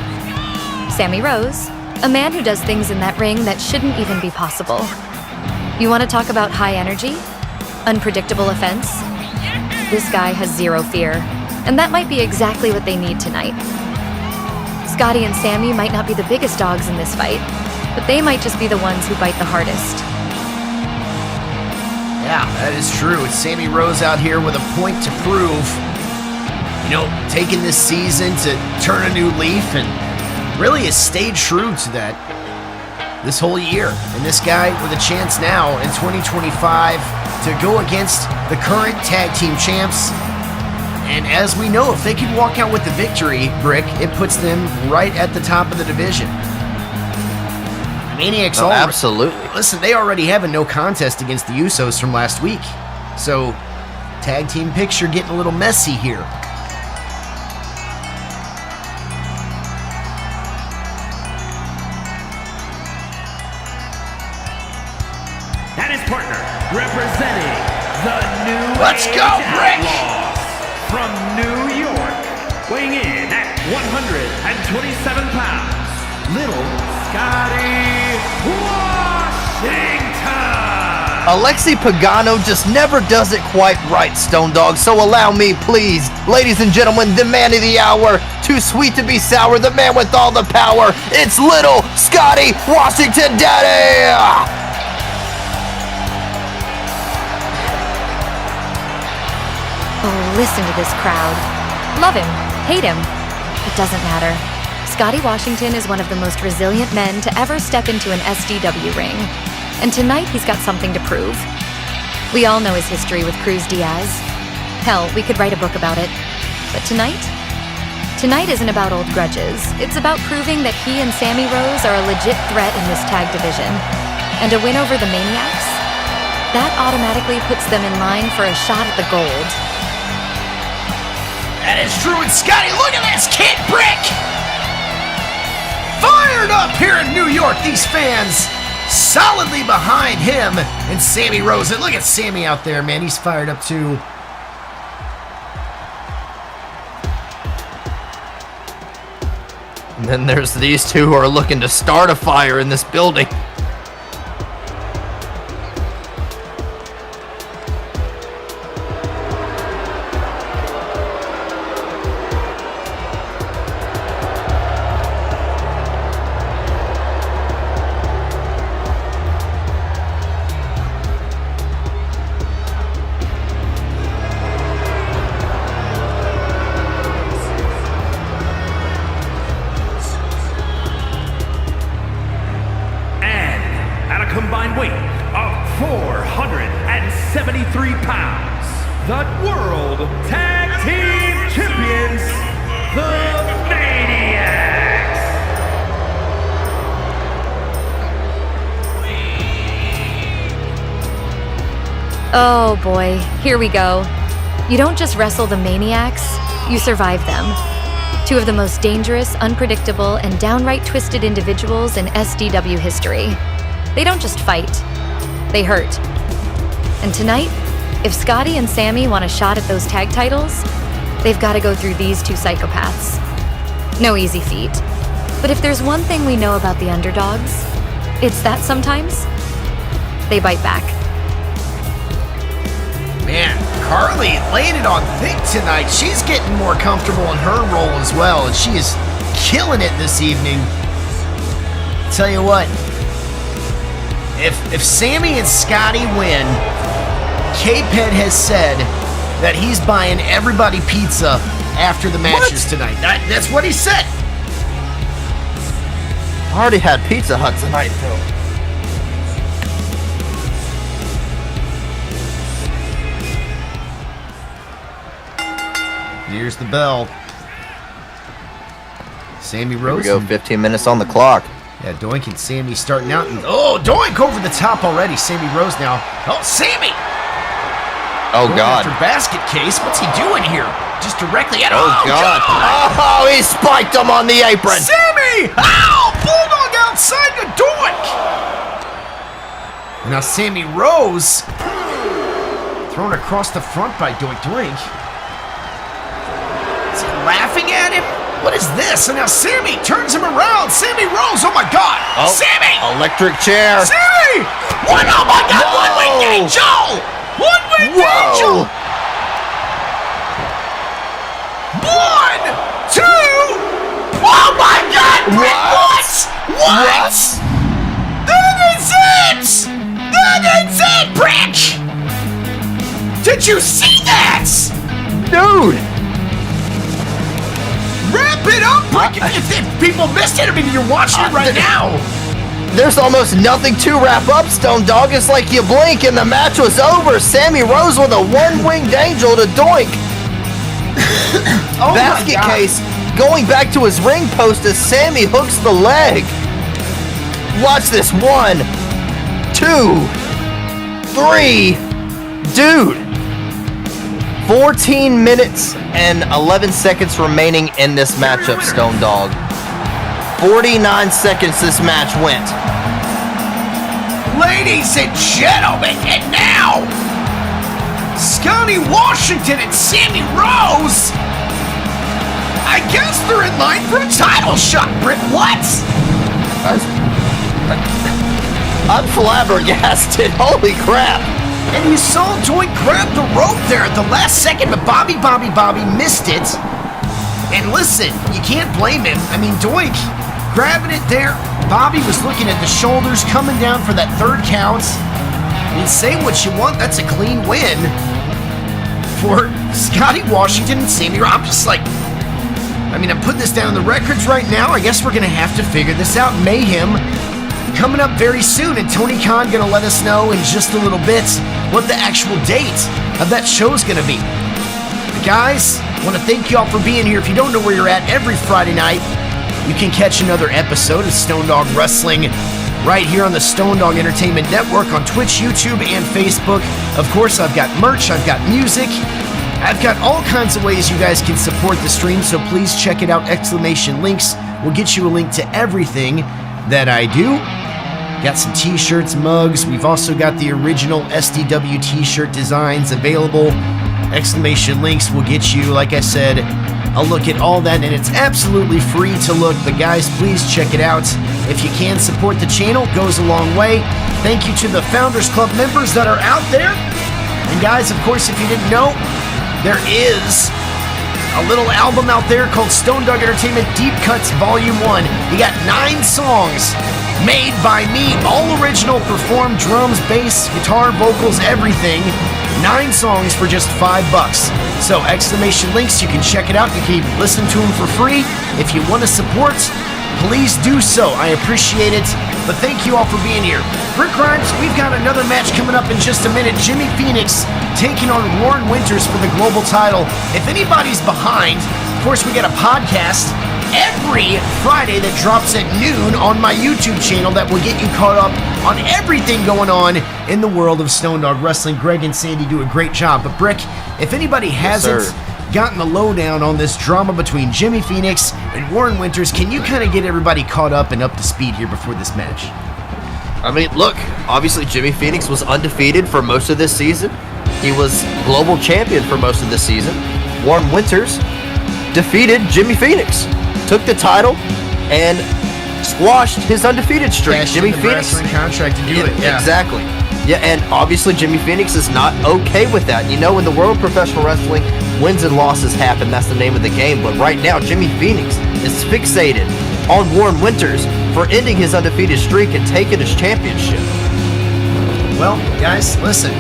Sammy Rose, a man who does things in that ring that shouldn't even be possible. You want to talk about high energy? Unpredictable offense? This guy has zero fear, and that might be exactly what they need tonight. Scotty and Sammy might not be the biggest dogs in this fight, but they might just be the ones who bite the hardest. Yeah, that is true. It's Sammy Rose out here with a point to prove. You know, taking this season to turn a new leaf and really has stayed true to that this whole year. And this guy with a chance now in 2025 to go against the current tag team champs. And as we know, if they can walk out with the victory, Brick, it puts them right at the top of the division. Maniacs absolutely. Listen, they already have a no contest against the Usos from last week. So, tag team picture getting a little messy here. And his partner, representing the new Let's go, Brick! from New York, weighing in at 127 pounds, Little Scotty Washington. Alexi Pagano just never does it quite right, Stone Dog, so allow me, please. Ladies and gentlemen, the man of the hour, too sweet to be sour, the man with all the power, it's Little Scotty Washington, Daddy! Oh, listen to this crowd. Love him, hate him. It doesn't matter. Scotty Washington is one of the most resilient men to ever step into an SDW ring. And tonight he's got something to prove. We all know his history with Cruz Diaz. Hell, we could write a book about it. But tonight? Tonight isn't about old grudges. It's about proving that he and Sammy Rose are a legit threat in this tag division. And a win over the Maniacs? That automatically puts them in line for a shot at the gold. That is true, and Scotty, look at this kid, Brick! Fired up here in New York, these fans solidly behind him and Sammy Rose. And look at Sammy out there, man, he's fired up too. And then there's these two who are looking to start a fire in this building. Combined weight of 473 pounds, the World Tag Team Champions, the Maniacs. Oh boy, here we go. You don't just wrestle the Maniacs, you survive them. Two of the most dangerous, unpredictable, and downright twisted individuals in SDW history. They don't just fight, they hurt. And tonight, if Scotty and Sammy want a shot at those tag titles, they've got to go through these two psychopaths. No easy feat. But if there's one thing we know about the underdogs, it's that sometimes they bite back. Man, Carly laying it on thick tonight. She's getting more comfortable in her role as well, and she is killing it this evening. Tell you what, If Sammy and Scotty win, K-Ped has said that he's buying everybody pizza after the matches tonight. That's what he said. I already had Pizza Hut tonight, though. Here's the bell. Sammy Rose. Here we go, 15 minutes on the clock. Yeah, Doink and Sammy starting out. And, oh, Doink over the top already. Sammy Rose now. Oh, Sammy! Oh, God. After basket case. What's he doing here? Just directly at... Oh, God. Oh, he spiked him on the apron. Sammy! Ow! Bulldog outside the Doink! And now Sammy Rose thrown across the front by Doink. Doink. Is he laughing at him? What is this? And now Sammy turns him around. Sammy Rose, oh my God! Oh, Sammy! Electric chair. Sammy! What? Oh my God! One-winged angel! One-winged angel! 1, 2. Oh my God! What? What? That is it! That is it, Brick! Did you see that? Dude! Wrap it up, Brick! If people missed it, I mean, you're watching it right now. There's almost nothing to wrap up, Stone Dog. It's like you blink and the match was over. Sammy Rose with a one-winged angel to doink. Oh Basket my God. case going back to his ring post as Sammy hooks the leg. Watch this. 1, 2, 3. Dude. 14 minutes and 11 seconds remaining in this matchup, Stone Dog. 49 seconds this match went. Ladies and gentlemen, and now, Scotty Washington and Sammy Rose. I guess they're in line for a title shot, Britt. What? I'm flabbergasted. Holy crap. And you saw Doink grab the rope there at the last second, but Bobby missed it. And listen, you can't blame him. I mean, Doink grabbing it there. Bobby was looking at the shoulders, coming down for that third count. I mean, say what you want, that's a clean win for Scotty Washington and Sammy Rose. I'm just like, I mean, I'm putting this down in the records right now. I guess we're going to have to figure this out. Mayhem coming up very soon, and Tony Khan going to let us know in just a little bit what the actual date of that show is going to be. But guys, I want to thank you all for being here. If you don't know where you're at, every Friday night, you can catch another episode of Stone Dog Wrestling right here on the Stone Dog Entertainment Network on Twitch, YouTube, and Facebook. Of course, I've got merch, I've got music, I've got all kinds of ways you guys can support the stream, so please check it out. Exclamation links will get you a link to everything that I do. Got some t-shirts, mugs. We've also got the original SDW T Shirt designs available. Exclamation links will get you, like I said, a look at all that, and it's absolutely free to look. But guys, please check it out. If you can support the channel, it goes a long way. Thank you to the Founders Club members that are out there. And guys, of course, if you didn't know, there is a little album out there called Stone Dog Entertainment Deep Cuts Volume 1. You got 9 songs made by me, all original, performed, drums, bass, guitar, vocals, everything. 9 songs for just $5. So exclamation links, you can check it out. You can even listen to them for free. If you want to support, please do so. I appreciate it. But thank you all for being here. Rick Grimes, we've got another match coming up in just a minute. Jimmy Phoenix taking on Warren Winters for the global title. If anybody's behind, of course, we got a podcast every Friday that drops at noon on my YouTube channel that will get you caught up on everything going on in the world of Stone Dog Wrestling. Greg and Sandy do a great job. But Brick, if anybody hasn't gotten the lowdown on this drama between Jimmy Phoenix and Warren Winters, can you kind of get everybody caught up and up to speed here before this match? I mean, look, obviously Jimmy Phoenix was undefeated for most of this season. He was global champion for most of this season. Warren Winters defeated Jimmy Phoenix, took the title, and squashed his undefeated streak. Jimmy Phoenix contract to do it. Yeah. Exactly. Yeah, and obviously Jimmy Phoenix is not okay with that. You know, in the world of professional wrestling, wins and losses happen. That's the name of the game. But right now, Jimmy Phoenix is fixated on Warren Winters for ending his undefeated streak and taking his championship. Well, guys, listen.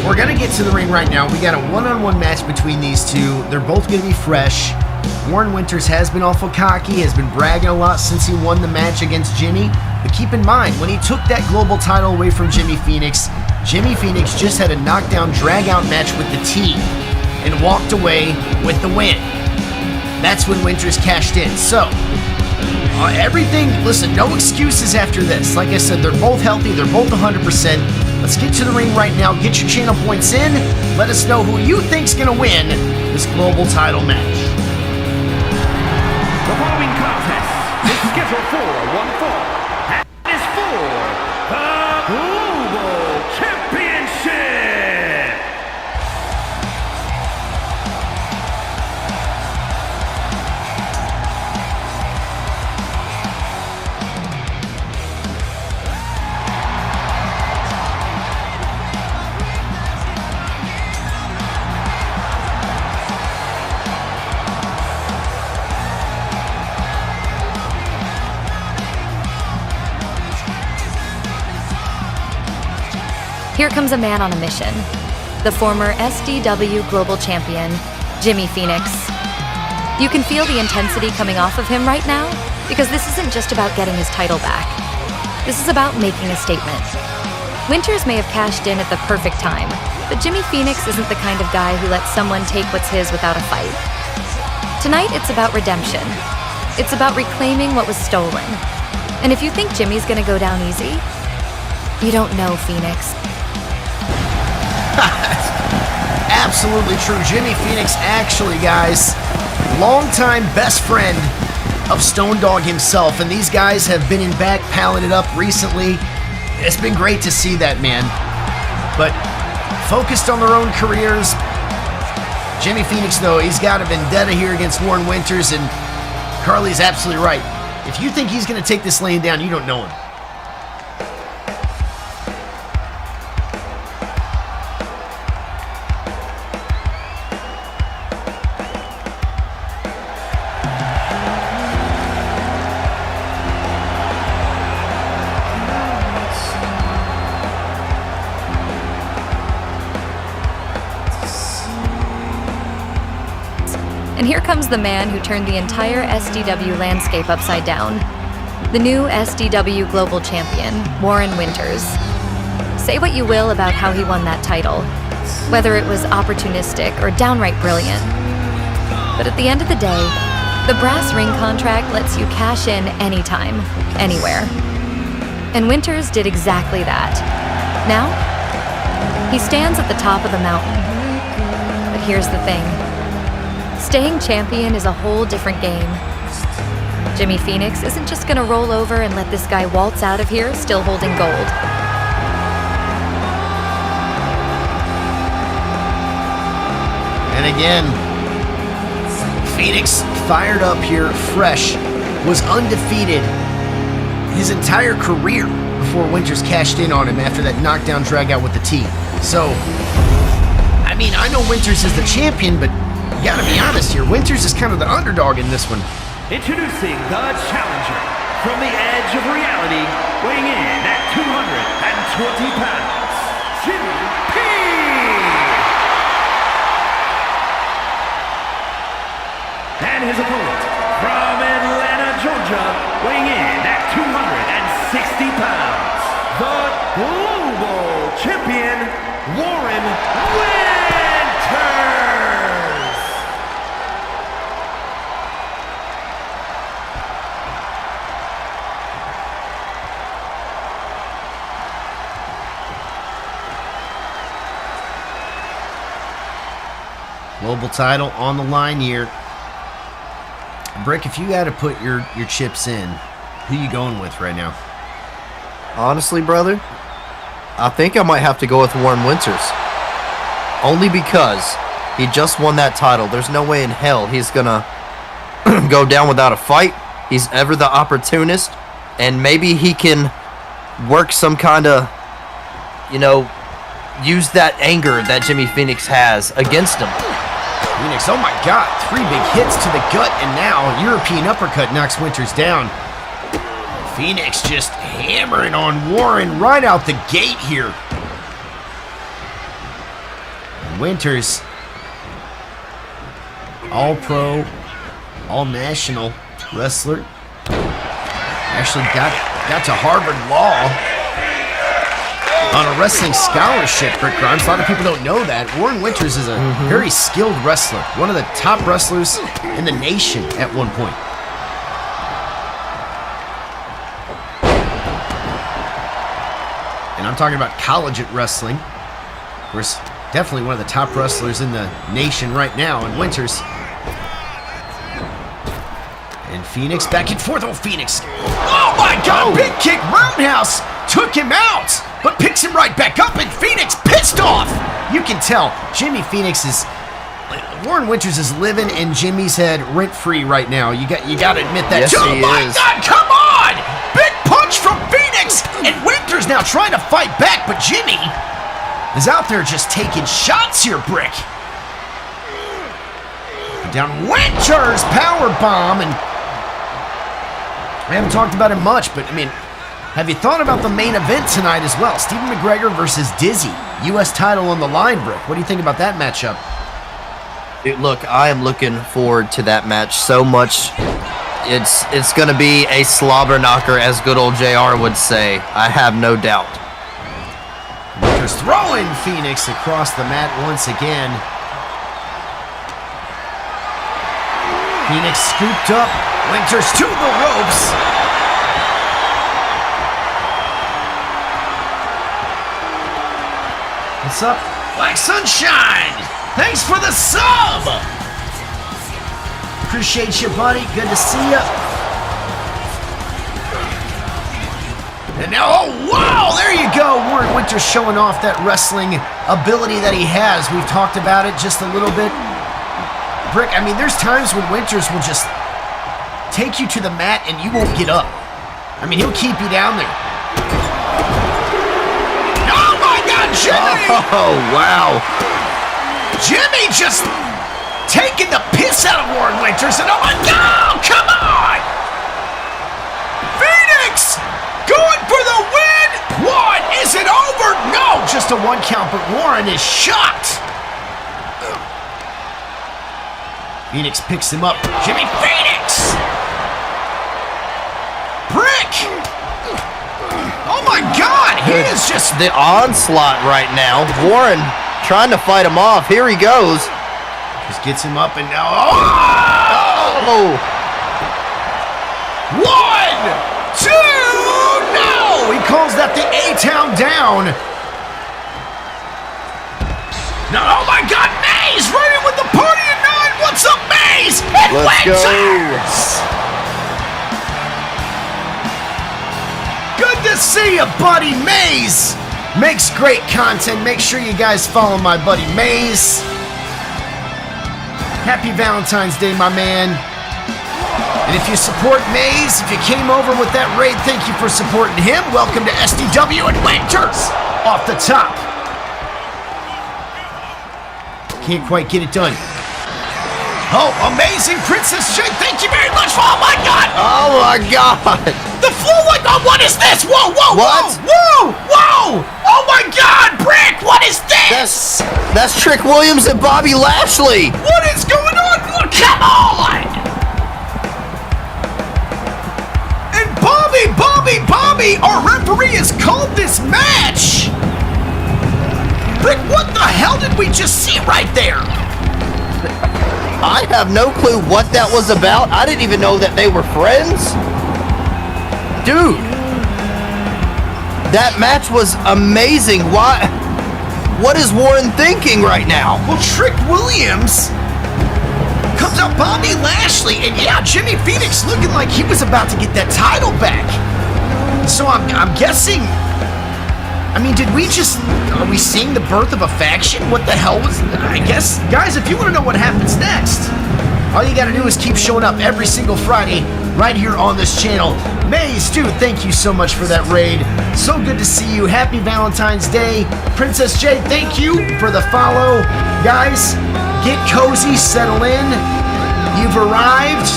We're going to get to the ring right now. We got a one-on-one match between these two. They're both going to be fresh. Warren Winters has been awful cocky, has been bragging a lot since he won the match against Jimmy. But keep in mind, when he took that global title away from Jimmy Phoenix just had a knockdown, drag-out match with the T and walked away with the win. That's when Winters cashed in. So, everything, listen, no excuses after this. Like I said, they're both healthy, they're both 100%. Let's get to the ring right now, get your channel points in, let us know who you think's gonna win this global title match. The following contest is scheduled for one fall and is for the Global Championship. Here comes a man on a mission. The former SDW Global Champion, Jimmy Phoenix. You can feel the intensity coming off of him right now, because this isn't just about getting his title back. This is about making a statement. Winters may have cashed in at the perfect time, but Jimmy Phoenix isn't the kind of guy who lets someone take what's his without a fight. Tonight, it's about redemption. It's about reclaiming what was stolen. And if you think Jimmy's gonna go down easy, you don't know Phoenix. Absolutely true. Jimmy Phoenix, actually, guys, longtime best friend of Stone Dog himself, and these guys have been in back palling it up recently. It's been great to see that, man. But focused on their own careers. Jimmy Phoenix, though, he's got a vendetta here against Warren Winters, and Carly's absolutely right. If you think he's going to take this laying down, you don't know him. And here comes the man who turned the entire SDW landscape upside down. The new SDW Global Champion, Warren Winters. Say what you will about how he won that title, whether it was opportunistic or downright brilliant. But at the end of the day, the brass ring contract lets you cash in anytime, anywhere. And Winters did exactly that. Now, he stands at the top of the mountain. But here's the thing. Staying champion is a whole different game. Jimmy Phoenix isn't just gonna roll over and let this guy waltz out of here still holding gold. And again, Phoenix fired up here, fresh, was undefeated his entire career before Winters cashed in on him after that knockdown drag out with the T. So, I mean, I know Winters is the champion, but you gotta be honest here, Winters is kind of the underdog in this one. Introducing the challenger from the edge of reality, weighing in at 220 pounds, Jimmy P. And his opponent from Atlanta, Georgia, weighing in at 260 pounds, the global champion, Warren Winters. Global title on the line here. Brick, if you had to put your chips in, who you going with right now? Honestly, brother, I think I might have to go with Warren Winters. Only because he just won that title. There's no way in hell he's gonna go down without a fight. He's ever the opportunist, and maybe he can work some kind of, use that anger that Jimmy Phoenix has against him. Phoenix, oh my God, 3 big hits to the gut, and now European uppercut knocks Winters down. Phoenix just hammering on Warren right out the gate here. And Winters, all-pro, all-national wrestler. Actually got to Harvard Law on a wrestling scholarship, Brick Grimes. A lot of people don't know that. Warren Winters is a very skilled wrestler. One of the top wrestlers in the nation at one point. And I'm talking about collegiate wrestling. Of course, definitely one of the top wrestlers in the nation right now in Winters. And Phoenix back and forth. Oh, Phoenix. Oh my God, big kick, roundhouse. Took him out, but picks him right back up, and Phoenix pissed off. You can tell Jimmy Phoenix is, Warren Winters is living in Jimmy's head rent-free right now. You got to admit that. Yes, oh he my is. God, come on! Big punch from Phoenix, and Winters now trying to fight back, but Jimmy is out there just taking shots here, Brick. Down Winters, power bomb, and I haven't talked about it much, but I mean, Have you thought about the main event tonight as well? Stephen McGregor versus Dizzy. U.S. title on the line, Brick. What do you think about that matchup? Dude, look, I am looking forward to that match so much. It's going to be a slobber knocker, as good old JR would say. I have no doubt. Winter's throwing Phoenix across the mat once again. Phoenix scooped up. Winters to the ropes. What's up? Black Sunshine! Thanks for the sub! Appreciate you, buddy. Good to see you. And now, oh, wow! There you go. Warren Winters showing off that wrestling ability that he has. We've talked about it just a little bit. Brick, I mean, there's times when Winters will just take you to the mat and you won't get up. I mean, he'll keep you down there. Oh, my God, Jimmy! Oh, wow. Jimmy just taking the piss out of Warren Winters, and oh my God, come on! Phoenix going for the win! One, is it over? No, just a 1 count, but Warren is shocked. Phoenix picks him up. Jimmy Phoenix! Brick! Oh my God, he is just... The onslaught right now. Warren trying to fight him off. Here he goes. Just gets him up and now... Oh! 1, 2, no! He calls that the A-Town down. No, oh my God, Maze running with the party at 9. What's up, Maze? And Let's go. Good to see you, buddy. Maze makes great content. Make sure you guys follow my buddy Maze. Happy Valentine's Day, my man. And if you support Maze, if you came over with that raid, thank you for supporting him. Welcome to SDW and Winters off the top. Can't quite get it done. Oh, amazing Princess Jade. Thank you very much. Oh, my God. Oh, my God. The floor, like, oh, what is this? Whoa, whoa, What? whoa, whoa, whoa. Oh, my God, Brick, what is this? That's Trick Williams and Bobby Lashley. What is going on? Come on. And Bobby, our referee has called this match. Brick, what the hell did we just see right there? I have no clue what that was about. I didn't even know that they were friends. Dude, that match was amazing. Why? What is Warren thinking right now? Well, Trick Williams comes out Bobby Lashley, and yeah, Jimmy Phoenix looking like he was about to get that title back. So I'm guessing, I mean, are we seeing the birth of a faction? What the hell was, I guess, guys, if you want to know what happens next, all you gotta do is keep showing up every single Friday right here on this channel. Maze, dude, thank you so much for that raid. So good to see you. Happy Valentine's Day. Princess Jade, thank you for the follow. Guys, get cozy, settle in. You've arrived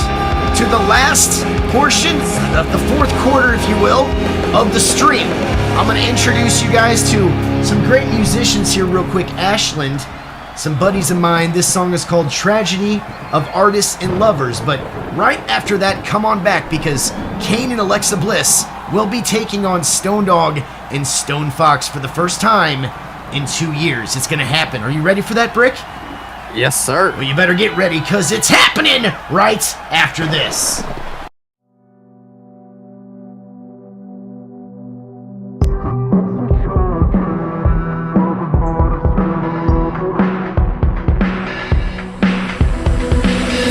to the last portion of the fourth quarter, if you will, of the stream. I'm going to introduce you guys to some great musicians here real quick. Ashland, some buddies of mine. This song is called Tragedy of Artists and Lovers. But right after that, come on back because Kane and Alexa Bliss will be taking on Stone Dog and Stone Fox for the first time in 2 years. It's going to happen. Are you ready for that, Brick? Yes, sir. Well, you better get ready because it's happening right after this.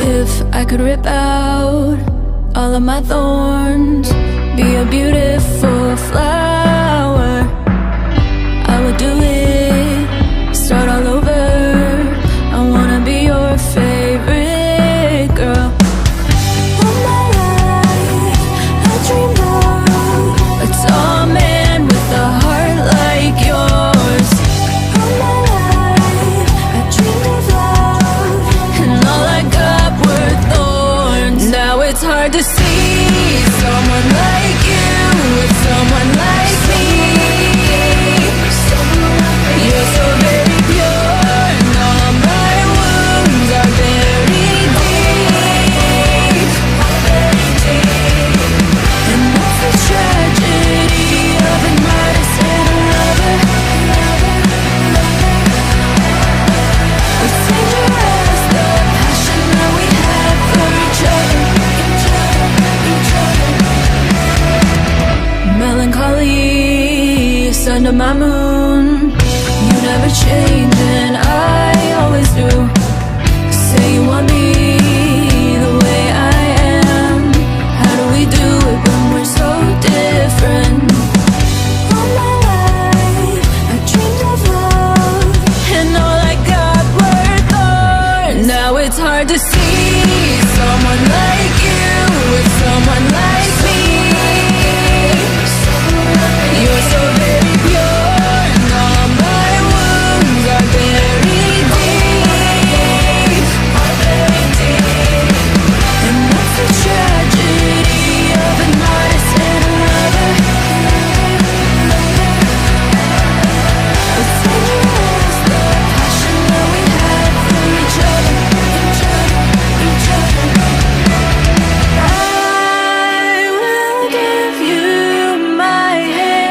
If I could rip out all of my thorns, be a beautiful flower, I would do it, start all over. I wanna be your favorite girl. All my life I dreamed of a tall man with a heart like yours. All my life I dreamed of love, and all I got were thorns. Now it's hard to see someone like you with someone my moon. You never change and I always do. Say you want me the way I am. How do we do it when we're so different? All my life I dreamed of love, and all I got were thorns. Now it's hard to see someone like you with someone like me. You're so very pure, and all my wounds are buried deep, and that's the tragedy of an artist and a lover. It's dangerous, the passion that we have for each other. I will give you my hand.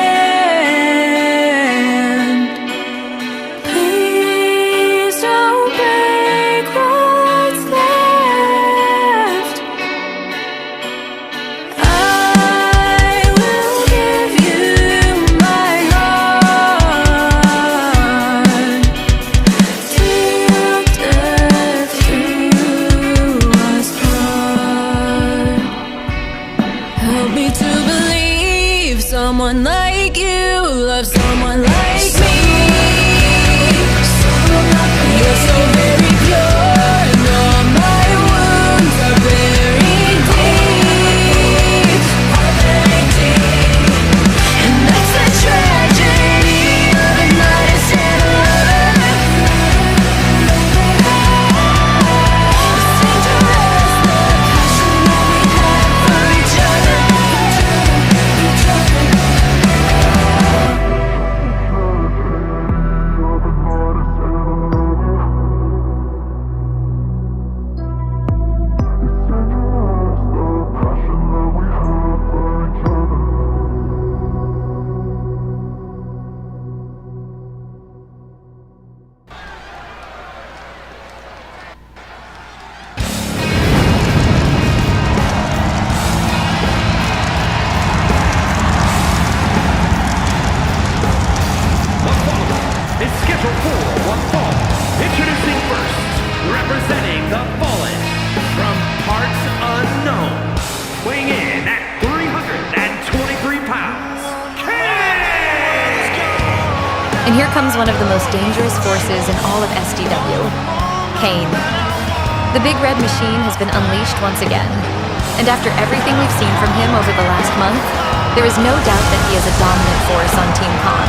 Please don't break what's left. I will give you my heart till death do us part. Help me to believe someone like you loves someone like me. You're so very pure, and all my wounds are buried deep, and that's the tragedy of an artist and a lover. It's dangerous, the passion that we have for each other. The following is scheduled for one fall. Introducing first, representing the Fallen from parts unknown, weighing in at 323 pounds, And here comes one of the most dangerous forces in all of SDW, Kane. The Big Red Machine has been unleashed once again, and after everything we've seen from him over the last month, there is no doubt that he is a dominant force on Team Khan.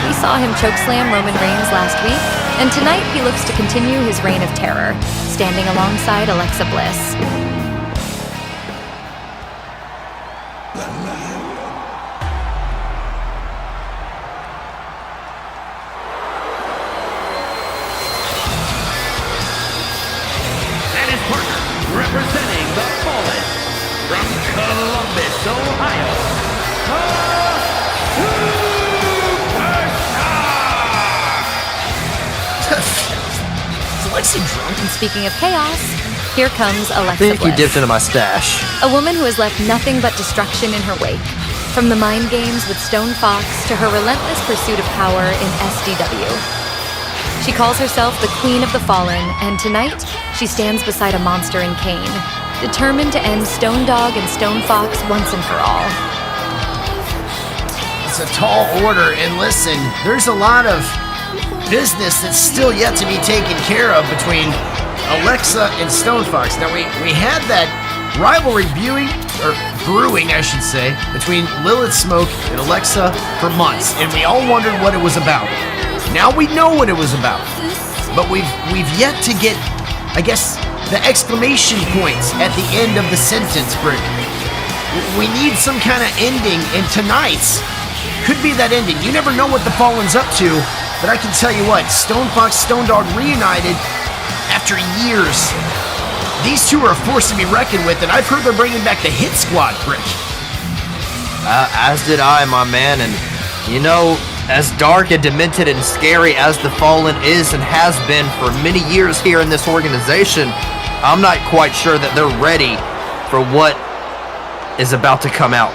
We saw him chokeslam Roman Reigns last week, and tonight he looks to continue his reign of terror, standing alongside Alexa Bliss. and his partner, representing the Fallen from Columbus, Ohio, the Is Alexa drunk? And speaking of chaos, here comes I Alexa think you Bliss. dipped into my stash. A woman who has left nothing but destruction in her wake. From the mind games with Stone Fox to her relentless pursuit of power in SDW. She calls herself the Queen of the Fallen, and tonight, she stands beside a monster in Kane, determined to end Stone Dog and Stone Fox once and for all. It's a tall order, and listen, there's a lot of business that's still yet to be taken care of between Alexa and Stone Fox. Now, we had that rivalry brewing, I should say, between Lilith Smoke and Alexa for months, and we all wondered what it was about. Now we know what it was about, but we've yet to get, I guess, the exclamation points at the end of the sentence, Brick. We need some kind of ending, and tonight's could be that ending. You never know what the Fallen's up to, but I can tell you what, Stone Fox, Stone Dog reunited after years. These two are a force to be reckoned with, and I've heard they're bringing back the Hit Squad, Brick. As did I, my man, and you know, as dark and demented and scary as the Fallen is and has been for many years here in this organization, I'm not quite sure that they're ready for what is about to come out.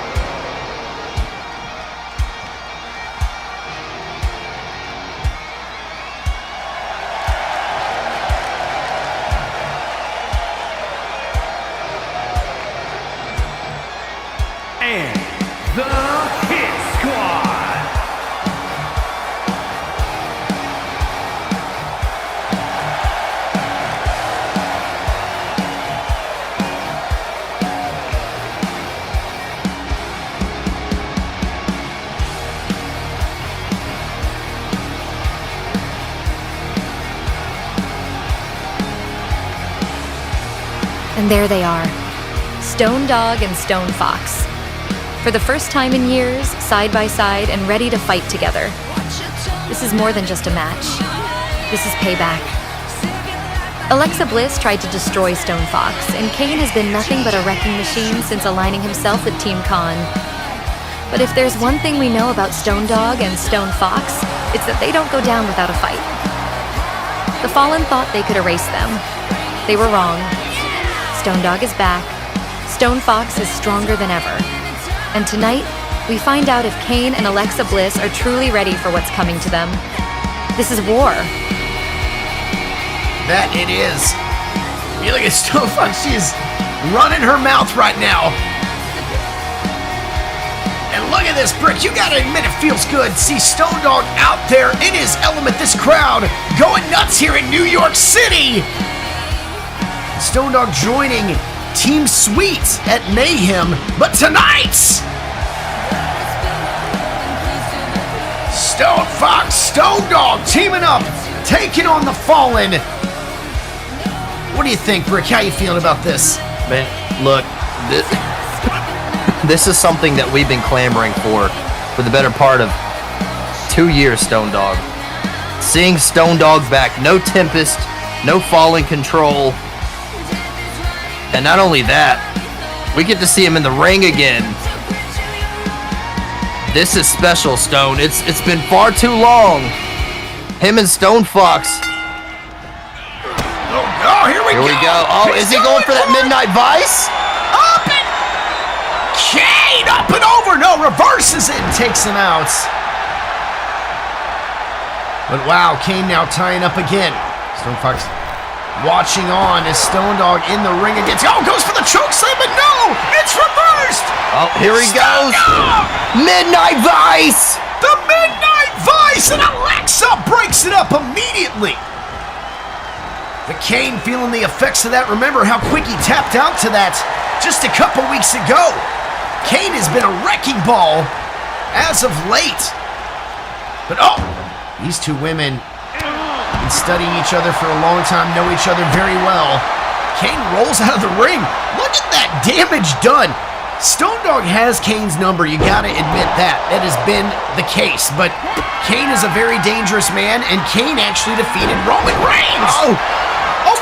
And there they are, Stone Dog and Stone Fox. For the first time in years, side by side and ready to fight together. This is more than just a match. This is payback. Alexa Bliss tried to destroy Stone Fox, and Kane has been nothing but a wrecking machine since aligning himself with Team Khan. But if there's one thing we know about Stone Dog and Stone Fox, it's that they don't go down without a fight. The Fallen thought they could erase them. They were wrong. Stone Dog is back. Stone Fox is stronger than ever. And tonight, we find out if Kane and Alexa Bliss are truly ready for what's coming to them. This is war. That it is. You look at Stone Fox, she is running her mouth right now. And look at this, Brick. You gotta admit it feels good. See Stone Dog out there in his element. This crowd going nuts here in New York City. Stone Dog joining Team Sweet at Mayhem. But tonight, Stone Fox, Stone Dog teaming up, taking on the Fallen. What do you think, Brick? How you feeling about this? Man, look, this is something that we've been clamoring for the better part of 2 years, Stone Dog. Seeing Stone Dog back, no Tempest, no Fallen Control. And not only that, we get to see him in the ring again. This is special, Stone. It's been far too long. Him and Stone Fox. Oh, here we go. Oh, is he going for that Midnight Vice? Up and Kane up and over. No, reverses it and takes him out. But wow, Kane now tying up again. Stone Fox watching on as Stone Dog in the ring against. Oh, goes for the choke slam, but no, it's reversed. Oh, here he goes. Midnight Vice. The Midnight Vice, and Alexa breaks it up immediately. But Kane feeling the effects of that. Remember how quick he tapped out to that just a couple weeks ago. Kane has been a wrecking ball as of late. But oh, these two women been studying each other for a long time, know each other very well. Kane rolls out of the ring. Look at that damage done. Stone Dog has Kane's number, you gotta admit that. That has been the case, but Kane is a very dangerous man, and Kane actually defeated Roman Reigns. Oh,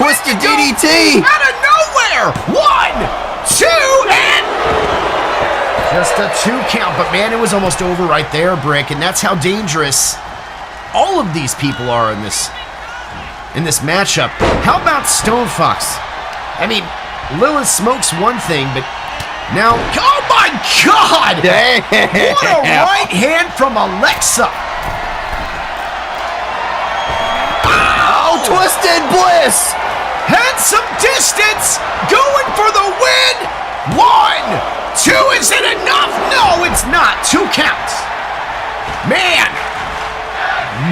twisted DDT. Out of nowhere. 1, 2, and just a 2 count, but man, it was almost over right there, Brick, and that's how dangerous all of these people are in this matchup. How about Stone Fox? I mean, Lilith Smoke's one thing, but now, oh my God! Damn. What a right hand from Alexa! Oh, Twisted Bliss! Had some distance, going for the win! 1, 2, is it enough? No, it's not. 2 counts. Man,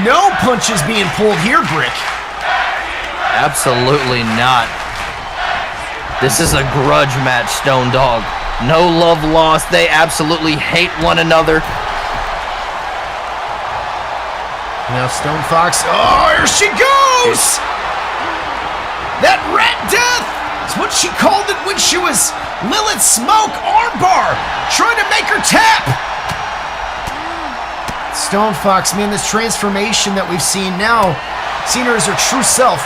no punches being pulled here, Brick. Absolutely not. This is a grudge match, Stone Dog. No love lost. They absolutely hate one another. Now Stone Fox, oh, here she goes! That Red Death is what she called it when she was Lilith Smoke armbar, trying to make her tap. Stone Fox, man, this transformation that we've seen now, seen her as her true self,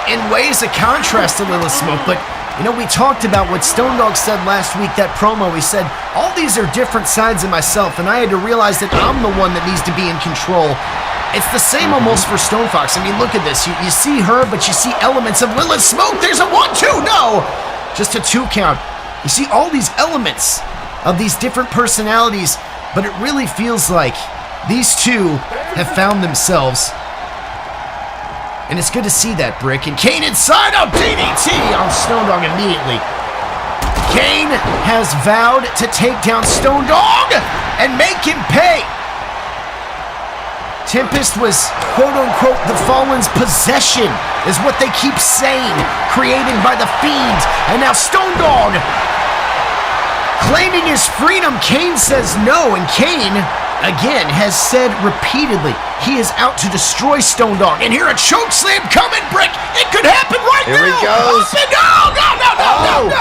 in ways a contrast to Lilith Smoke, but you know, we talked about what Stone Dog said last week, that promo. He said, all these are different sides of myself, and I had to realize that I'm the one that needs to be in control. It's the same almost for Stone Fox. I mean, look at this. You see her, but you see elements of Lilith Smoke. There's a 1, 2, no! Just a 2 count. You see all these elements of these different personalities, but it really feels like these two have found themselves. And it's good to see that, Brick. And Kane inside out DDT on Stone Dog immediately. Kane has vowed to take down Stone Dog and make him pay. Tempest was, quote-unquote, the Fallen's possession, is what they keep saying, created by the Fiend. And now Stone Dog claiming his freedom. Kane says no, and Kane again, has said repeatedly he is out to destroy Stone Dog. And here a choke slam coming, Brick. It could happen right now. Here he goes. No.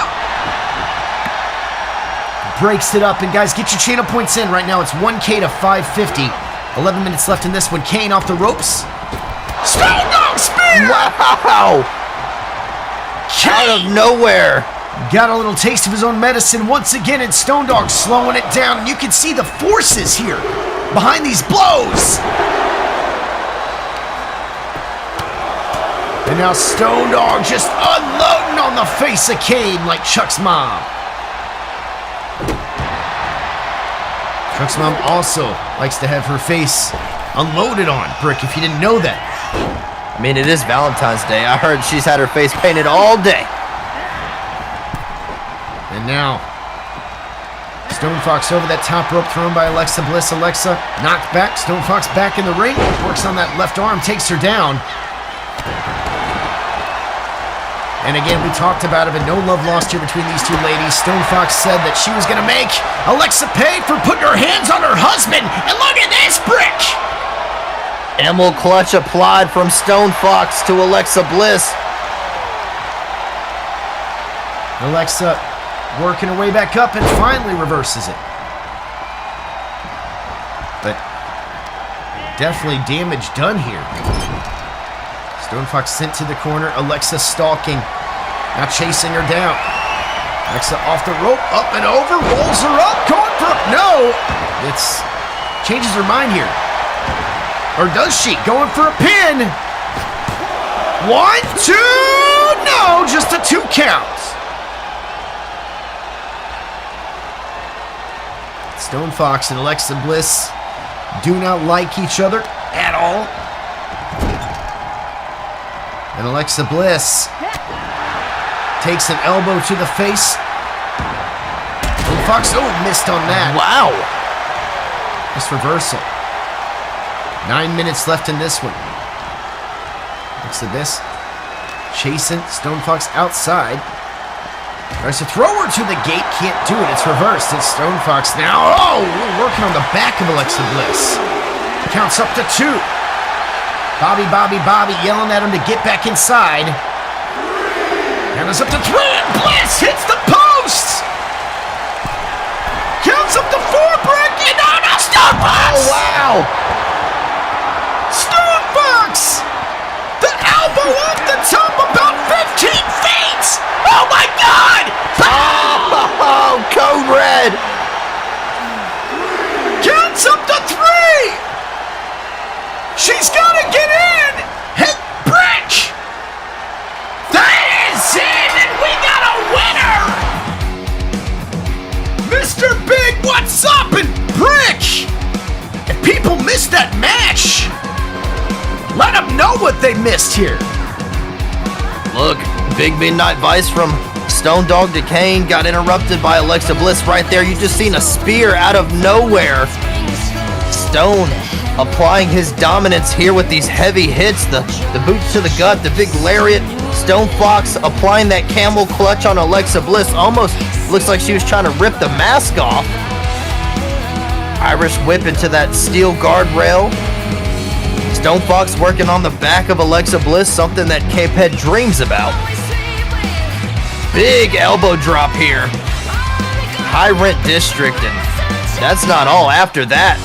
Breaks it up. And guys, get your channel points in. Right now it's 1K to 550. 11 minutes left in this one. Kane off the ropes. Stone Dog spear! Wow! Out of nowhere. Got a little taste of his own medicine once again, and Stone Dog slowing it down. And you can see the forces here behind these blows. And now Stone Dog just unloading on the face of Kane like Chuck's mom. Chuck's mom also likes to have her face unloaded on, Brick, if you didn't know that. I mean, it is Valentine's Day. I heard she's had her face painted all day. And now, Stone Fox over that top rope thrown by Alexa Bliss. Alexa knocked back. Stone Fox back in the ring. Works on that left arm, takes her down. And again, we talked about it, but no love lost here between these two ladies. Stone Fox said that she was going to make Alexa pay for putting her hands on her husband. And look at this, Brick! Emil clutch applied from Stone Fox to Alexa Bliss. Alexa working her way back up and finally reverses it. But definitely damage done here. Stone Fox sent to the corner. Alexa stalking. Now chasing her down. Alexa off the rope. Up and over. Rolls her up. Going for... No! It's... changes her mind here. Or does she? Going for a pin. 1, 2... No! Just a 2 count. Stone Fox and Alexa Bliss do not like each other at all. And Alexa Bliss takes an elbow to the face. And Fox, missed on that. Wow. This reversal. 9 minutes left in this one. Alexa Bliss chasing Stone Fox outside. Tries to throw her to the gate, can't do it. It's reversed. It's Stone Fox now. Working on the back of Alexa Bliss. Counts up to 2. Bobby yelling at him to get back inside. And it's up to 3, and Bliss hits the post! Counts up to 4, Brick, and no, Stone Fox! Oh, wow! Stone Fox! The elbow off the top about 15 feet! Oh my God! Oh, code red! Counts up to 3! She's gotta get in! Hit Brick! That is it, and we got a winner! Mr. Big, what's up? And Brick! If people missed that match, let them know what they missed here. Look, Big Midnight Vice from Stone Dog to Kane got interrupted by Alexa Bliss right there. You just seen a spear out of nowhere. Stone applying his dominance here with these heavy hits, the boots to the gut, the big lariat. Stone Fox applying that camel clutch on Alexa Bliss. Almost looks like she was trying to rip the mask off. Irish whip into that steel guardrail. Stone Fox working on the back of Alexa Bliss, something that K-Ped dreams about. Big elbow drop here. High rent district, and that's not all. After that,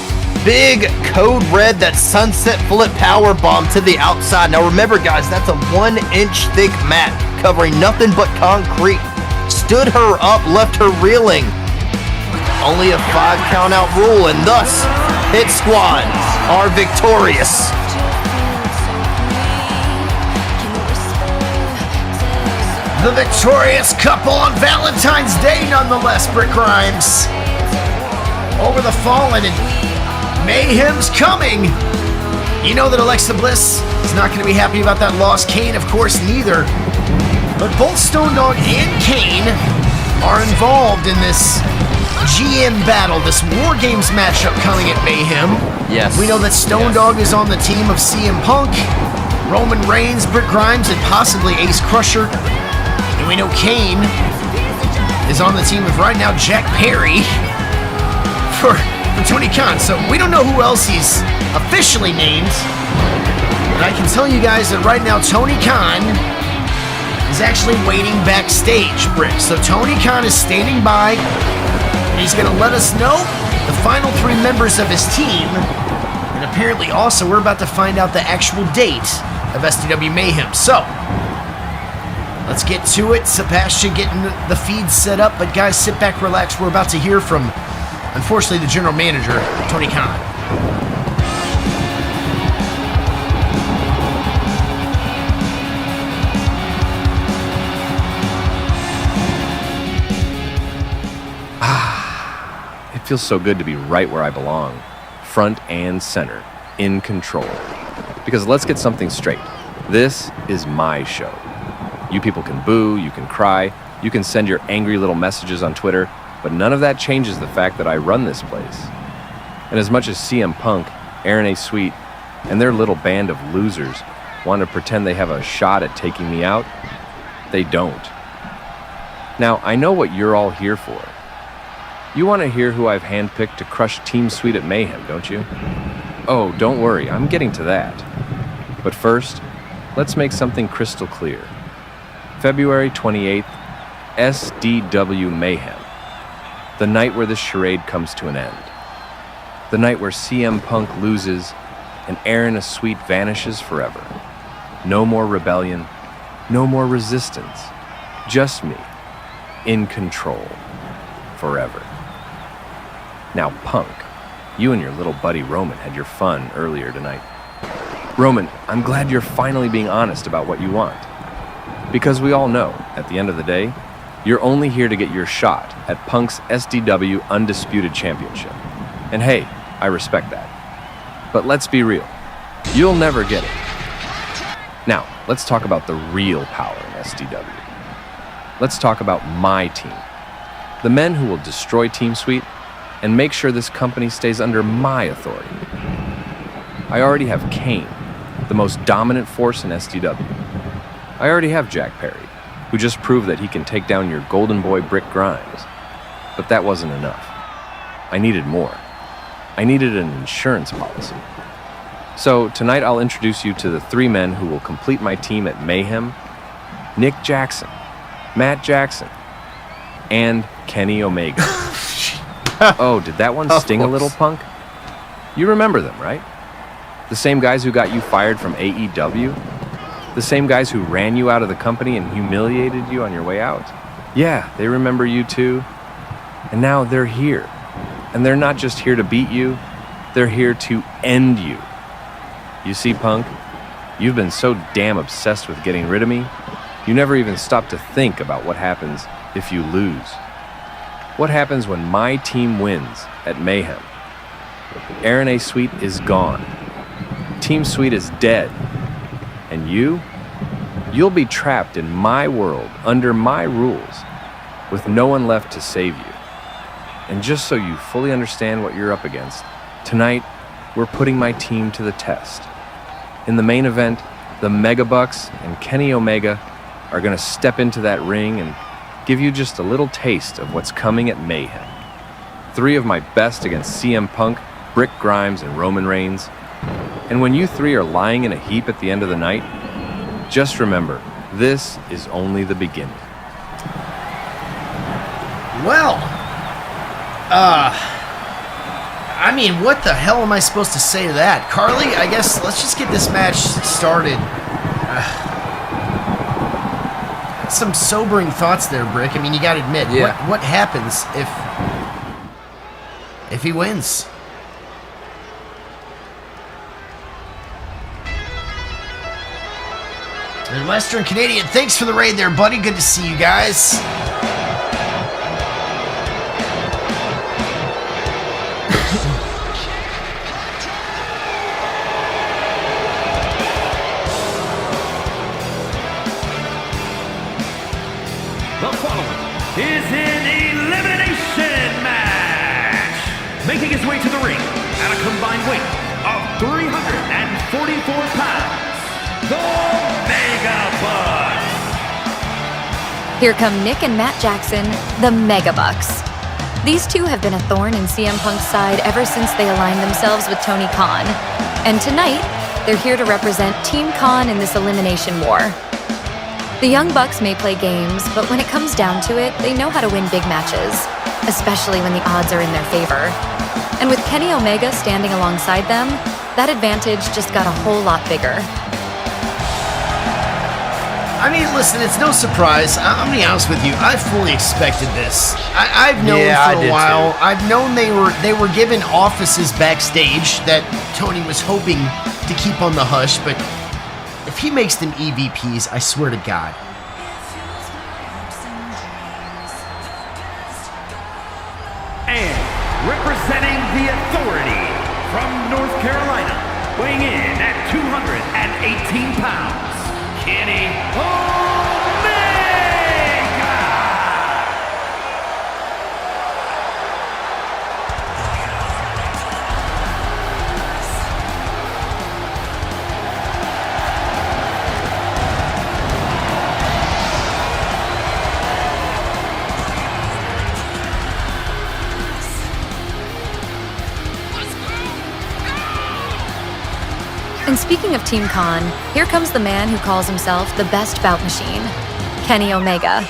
big code red, that sunset flip power bomb to the outside. Now remember, guys, that's a 1-inch thick mat covering nothing but concrete. Stood her up, left her reeling. Only a 5 count out rule, and thus Hit Squad are victorious. The victorious couple on Valentine's Day, nonetheless, Brick Grimes. Over the Fallen, and mayhem's coming. You know that Alexa Bliss is not going to be happy about that loss. Kane, of course, neither. But both Stone Dog and Kane are involved in this GM battle, this War Games matchup coming at Mayhem. Yes. We know that Stone Dog is on the team of CM Punk, Roman Reigns, Brick Grimes, and possibly Ace Crusher. And we know Kane is on the team of right now Jack Perry for for Tony Khan. So we don't know who else he's officially named. But I can tell you guys that right now Tony Khan is actually waiting backstage, Brick. So Tony Khan is standing by. And he's going to let us know the final 3 members of his team. And apparently also we're about to find out the actual date of SDW Mayhem. So let's get to it. Sebastian getting the feed set up. But guys, sit back, relax. We're about to hear from, unfortunately, the general manager, Tony Khan. It feels so good to be right where I belong, front and center, in control. Because let's get something straight. This is my show. You people can boo, you can cry, you can send your angry little messages on Twitter, but none of that changes the fact that I run this place. And as much as CM Punk, Aaron Sweet, and their little band of losers want to pretend they have a shot at taking me out, they don't. Now, I know what you're all here for. You want to hear who I've handpicked to crush Team Sweet at Mayhem, don't you? Oh, don't worry, I'm getting to that. But first, let's make something crystal clear. February 28th, SDW Mayhem. The night where this charade comes to an end. The night where CM Punk loses and Aaron Sweet vanishes forever. No more rebellion, no more resistance. Just me, in control, forever. Now, Punk, you and your little buddy Roman had your fun earlier tonight. Roman, I'm glad you're finally being honest about what you want. Because we all know, at the end of the day, you're only here to get your shot at Punk's SDW Undisputed Championship. And hey, I respect that. But let's be real, you'll never get it. Now, let's talk about the real power in SDW. Let's talk about my team. The men who will destroy Team Sweet and make sure this company stays under my authority. I already have Kane, the most dominant force in SDW. I already have Jack Perry, who just proved that he can take down your golden boy Brick Grimes. But that wasn't enough. I needed more. I needed an insurance policy. So tonight I'll introduce you to the 3 men who will complete my team at Mayhem: Nick Jackson, Matt Jackson, and Kenny Omega. Oh, did that one sting a little, Punk? You remember them, right? The same guys who got you fired from AEW? The same guys who ran you out of the company and humiliated you on your way out? Yeah, they remember you too. And now they're here. And they're not just here to beat you, they're here to end you. You see, Punk, you've been so damn obsessed with getting rid of me, you never even stop to think about what happens if you lose. What happens when my team wins at Mayhem? Aaron Sweet is gone. Team Sweet is dead. And you'll be trapped in my world, under my rules, with no one left to save you. And just so you fully understand what you're up against, tonight, we're putting my team to the test. In the main event, the Megabucks and Kenny Omega are going to step into that ring and give you just a little taste of what's coming at Mayhem. 3 of my best against CM Punk, Brick Grimes, and Roman Reigns. And when you 3 are lying in a heap at the end of the night, just remember, this is only the beginning. Well, I mean, what the hell am I supposed to say to that? Carly, I guess let's just get this match started. Some sobering thoughts there, Brick. I mean, you gotta admit, what happens if he wins? And Western Canadian, thanks for the raid there, buddy. Good to see you guys. The following is an elimination match. Making his way to the ring at a combined weight of 344 pounds, the Megabucks. Here come Nick and Matt Jackson, the Megabucks. These two have been a thorn in CM Punk's side ever since they aligned themselves with Tony Khan. And tonight, they're here to represent Team Khan in this elimination war. The Young Bucks may play games, but when it comes down to it, they know how to win big matches, especially when the odds are in their favor. And with Kenny Omega standing alongside them, that advantage just got a whole lot bigger. I mean, listen, it's no surprise. I'm going to be honest with you. I fully expected this. I've known for a while. Too. I've known they were given offices backstage that Tony was hoping to keep on the hush, but if he makes them EVPs, I swear to God. And representing the Authority from North Carolina, weighing in at 218 pounds, Kenny Omega! And speaking of Team Khan, here comes the man who calls himself the best bout machine, Kenny Omega.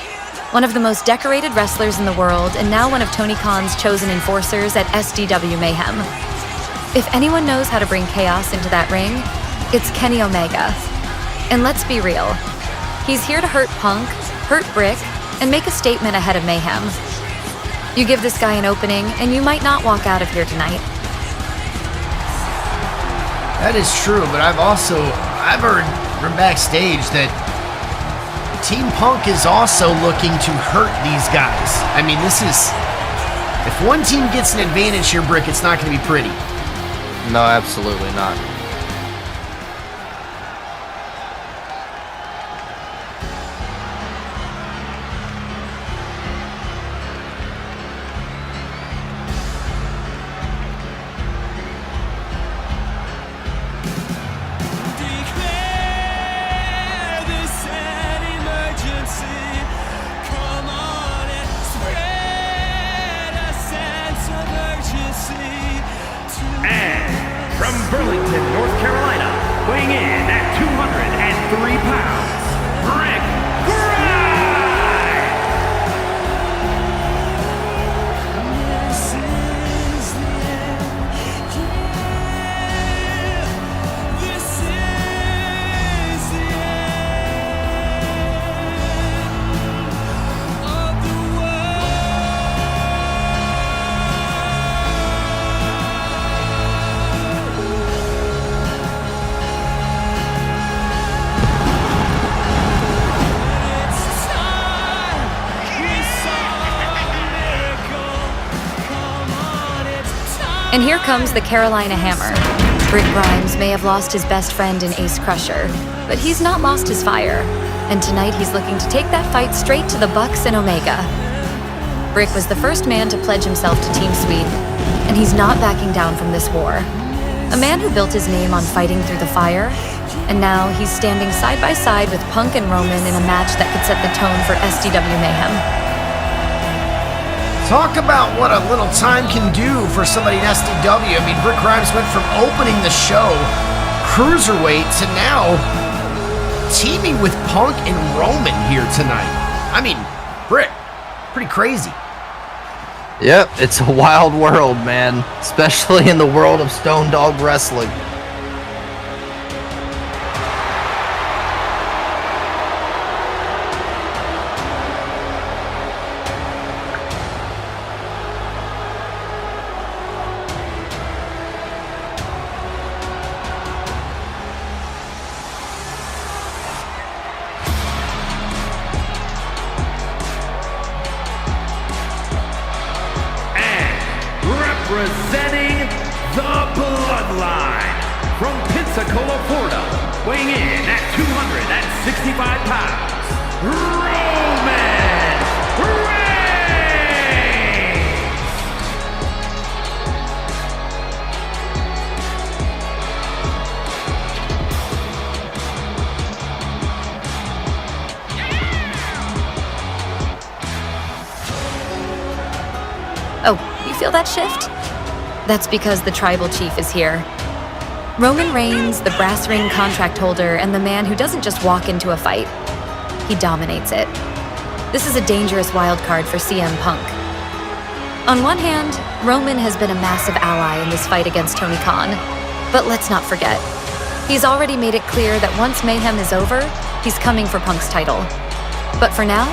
One of the most decorated wrestlers in the world and now one of Tony Khan's chosen enforcers at SDW Mayhem. If anyone knows how to bring chaos into that ring, it's Kenny Omega. And let's be real, he's here to hurt Punk, hurt Brick, and make a statement ahead of Mayhem. You give this guy an opening and you might not walk out of here tonight. That is true, but I've heard from backstage that Team Punk is also looking to hurt these guys. I mean, if one team gets an advantage here, Brick, it's not going to be pretty. No, absolutely not. And from Burlington, North Carolina, weighing in at 203 pounds, Rick Grimes! This is the end. Yeah. This is the end of the world. It's time we saw a miracle. Come on, it's time. And here comes the Carolina Hammer. Rick Grimes may have lost his best friend in Ace Crusher, but he's not lost his fire. And tonight he's looking to take that fight straight to the Bucks and Omega. Rick was the first man to pledge himself to Team Sweet, and he's not backing down from this war. A man who built his name on fighting through the fire, and now he's standing side by side with Punk and Roman in a match that could set the tone for SDW Mayhem. Talk about what a little time can do for somebody in SDW. I mean, Rick Grimes went from opening the show cruiserweight to now teaming with Punk and Roman here tonight. I mean, Rick, pretty crazy. Yep, it's a wild world, man. Especially in the world of Stone Dog Wrestling. Representing the Bloodline from Pensacola, Florida, weighing in at 265 pounds, Roman Reigns! Oh, you feel that shift? That's because the tribal chief is here. Roman Reigns, the brass ring contract holder, and the man who doesn't just walk into a fight. He dominates it. This is a dangerous wild card for CM Punk. On one hand, Roman has been a massive ally in this fight against Tony Khan. But let's not forget, he's already made it clear that once Mayhem is over, he's coming for Punk's title. But for now,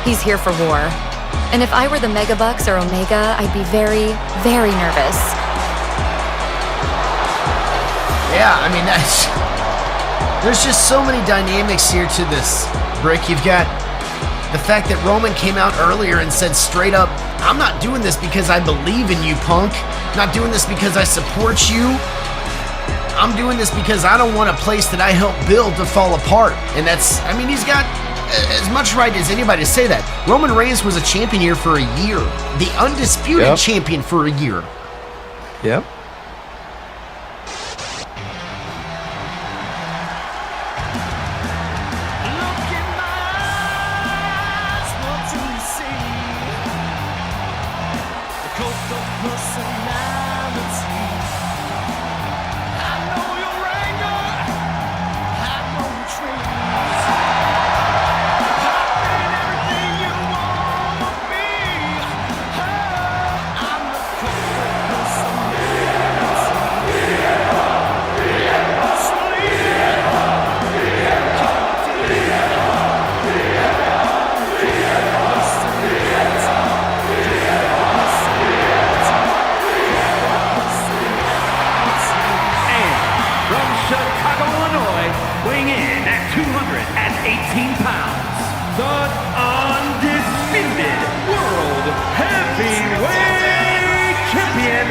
he's here for war. And if I were the Megabucks or Omega, I'd be very, very nervous. Yeah, I mean, there's just so many dynamics here to this, Brick. You've got the fact that Roman came out earlier and said straight up, I'm not doing this because I believe in you, Punk. Not doing this because I support you. I'm doing this because I don't want a place that I helped build to fall apart. And that's, I mean, he's got as much right as anybody to say that. Roman Reigns was a champion here for a year. The undisputed champion for a year. Yep. Chicago, Illinois, weighing in at 218 pounds, the undisputed World Heavyweight Champion,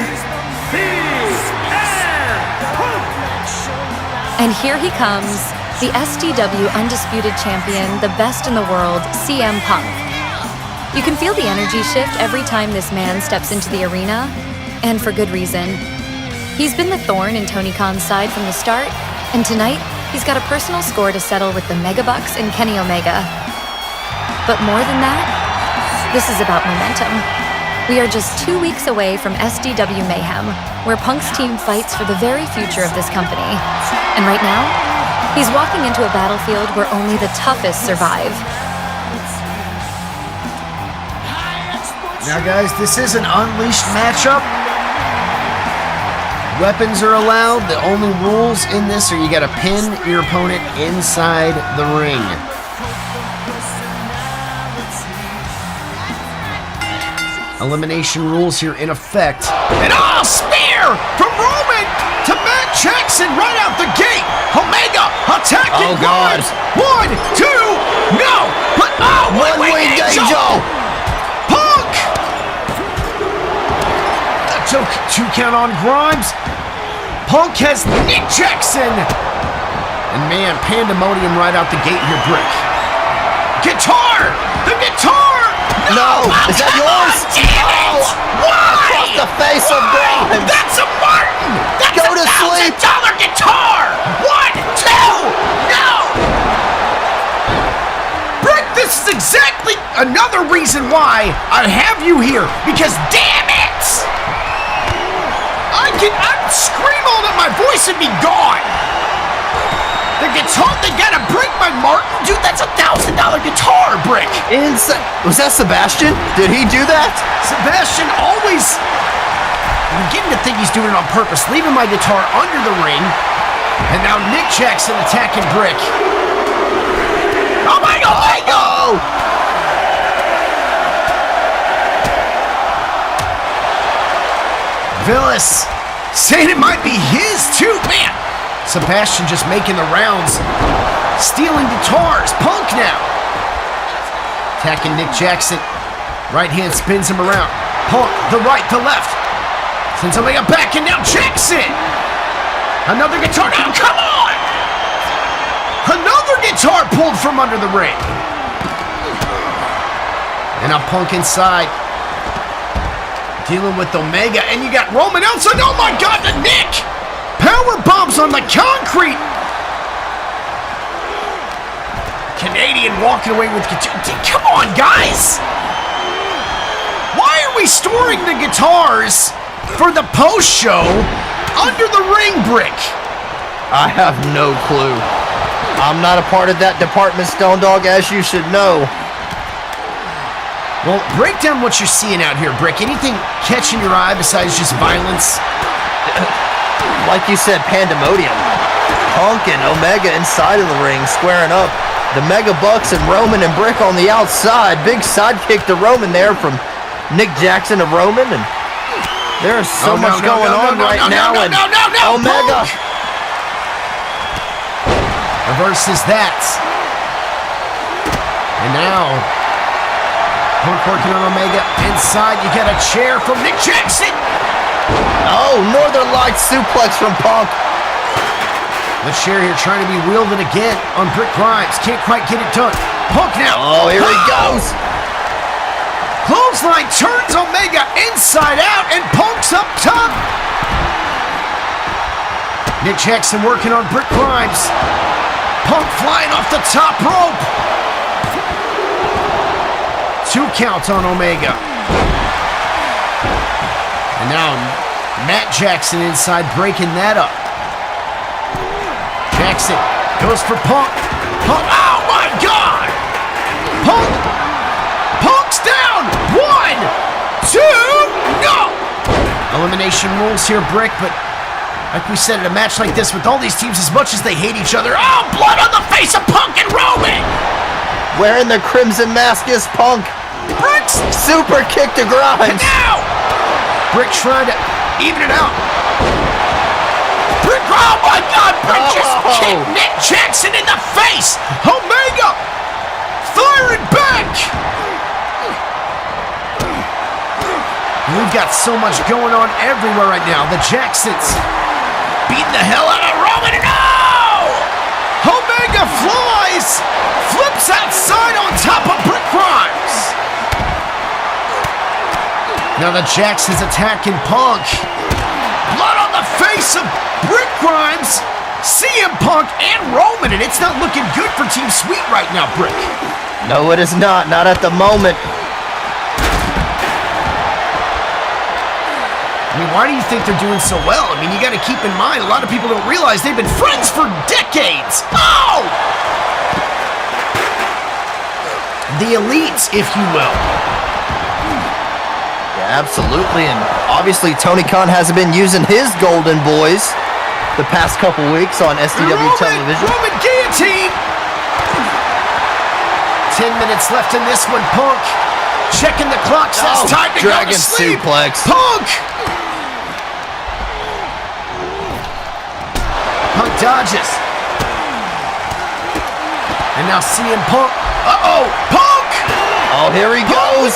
CM Punk. And here he comes, the SDW Undisputed Champion, the best in the world, CM Punk. You can feel the energy shift every time this man steps into the arena, and for good reason. He's been the thorn in Tony Khan's side from the start, and tonight, he's got a personal score to settle with the Megabucks and Kenny Omega. But more than that, this is about momentum. We are just 2 weeks away from SDW Mayhem, where Punk's team fights for the very future of this company. And right now, he's walking into a battlefield where only the toughest survive. Now, guys, this is an unleashed matchup. Weapons are allowed. The only rules in this are you got to pin your opponent inside the ring. Elimination rules here in effect. And spear from Roman to Matt Jackson right out the gate. Omega attacking. Oh, God. Grimes. 1, 2, no. But one-way Angel. Punk. That took 2 count on Grimes. Punk has Nick Jackson. And man, pandemonium right out the gate here, Brick. Guitar! The guitar! No! Is that yours? Damn it! Why? Across the face of Grimes! That's a Martin! That's Go to sleep! $1,000 guitar! 1, 2, no! Brick, this is exactly another reason why I have you here. Because damn it! I'd scream all that my voice would be gone. The guitar, they gotta break my Martin? Dude, that's $1,000 guitar, Brick. Was that Sebastian? Did he do that? Sebastian always, I'm beginning to think he's doing it on purpose, leaving my guitar under the ring. And now Nick Jackson attacking Brick. Oh my God, oh my God! Villas saying it might be his too. Man, Sebastian just making the rounds. Stealing guitars. Punk now. Attacking Nick Jackson. Right hand spins him around. Punk, the right, the left. Sends Omega back and now Jackson. Another guitar. Now, come on! Another guitar pulled from under the ring. And now Punk inside. Dealing with Omega, and you got Roman outside. Oh my God, the Nick! Power bombs on the concrete. Canadian walking away with guitar. Come on, guys! Why are we storing the guitars for the post show under the ring, Brick? I have no clue. I'm not a part of that department, Stone Dog, as you should know. Well, break down what you're seeing out here, Brick. Anything catching your eye besides just violence? Like you said, pandemonium. Punk and Omega inside of the ring, squaring up. The Mega Bucks and Roman and Brick on the outside. Big sidekick to Roman there from Nick Jackson to Roman. And there's so much going on right now. And Omega reverses that. And now, Punk working on Omega. Inside, you got a chair from Nick Jackson. Oh, Northern Lights suplex from Punk. The chair here trying to be wielded again on Brick Grimes. Can't quite get it done. Punk now. Oh, here he goes. Clothesline turns Omega inside out and Punk's up top. Nick Jackson working on Brick Grimes. Punk flying off the top rope. 2 counts on Omega. And now Matt Jackson inside breaking that up. Jackson goes for Punk. Punk, oh my God! Punk's down! 1, 2, no! Elimination rules here, Brick, but like we said, in a match like this with all these teams, as much as they hate each other, oh, blood on the face of Punk and Roman! Wearing the crimson mask is Punk. Brick's super kick to Grimes. Now! Brick trying to even it out. Brick, oh my God! Brick just kicked Nick Jackson in the face! Omega! Firing back! We've got so much going on everywhere right now. The Jacksons beating the hell out of Roman. No! Omega flies! Flips outside on top of Brick Grimes. Now the Jacksons attacking Punk. Blood on the face of Brick Grimes, CM Punk, and Roman, and it's not looking good for Team Sweet right now, Brick. No, it is not. Not at the moment. I mean, why do you think they're doing so well? I mean, you got to keep in mind, a lot of people don't realize they've been friends for decades. Oh! The elites, if you will. Yeah, absolutely, and obviously Tony Khan hasn't been using his golden boys the past couple weeks on SDW television. Roman guillotine! 10 minutes left in this one. Punk checking the clock, says time to go to sleep. Suplex. Punk! Punk dodges. And now CM Punk. Uh-oh! Punk! Oh, here he goes.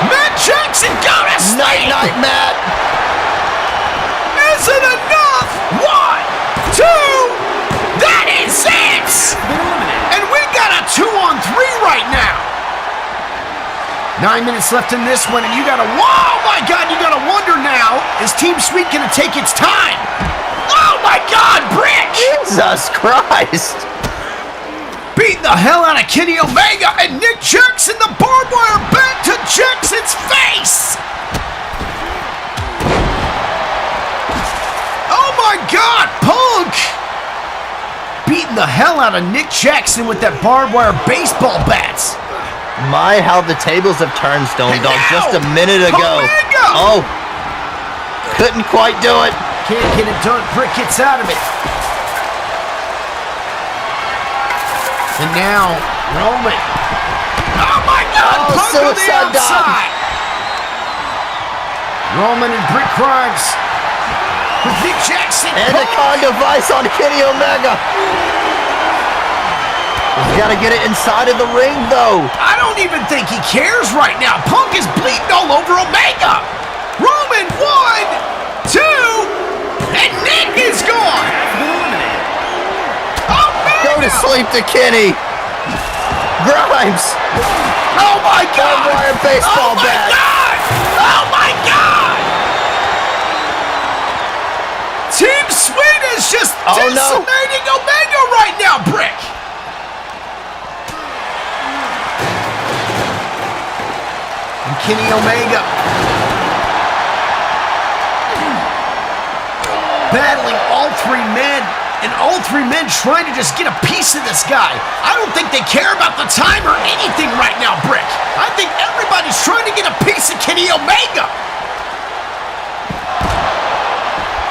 Matt Jackson, go to sleep! Night, Matt. Isn't enough! 1, 2, that is it! And we got a 2-on-3 right now. 9 minutes left in this one, and you gotta, oh my God, you gotta wonder now, is Team Sweet gonna take its time? Oh my God, Brick! Jesus Christ. Beating the hell out of Kenny Omega, and Nick Jackson, the barbed wire back to Jackson's face! Oh my God, Punk! Beating the hell out of Nick Jackson with that barbed wire baseball bats. My, how the tables have turned, Stone Dog, just a minute ago. Omega! Oh, couldn't quite do it. Can't get it done. Brick gets out of it. And now, Roman. Oh my God! Oh, Punk on the suicide dive. outside. Roman and Brick Grimes with Nick Jackson. And a Conga Vice on Kenny Omega. He's got to get it inside of the ring, though. I don't even think he cares right now. Punk is bleeding all over Omega. Roman, 1, 2, and Nick is gone. Go to sleep to Kenny. Grimes. Oh my God! Wire baseball bat. God! Oh my God! Team Sweet is just decimating Omega right now, Brick. And Kenny Omega battling all three men, and all three men trying to just get a piece of this guy. I don't think they care about the time or anything right now, Brick. I think everybody's trying to get a piece of Kenny Omega.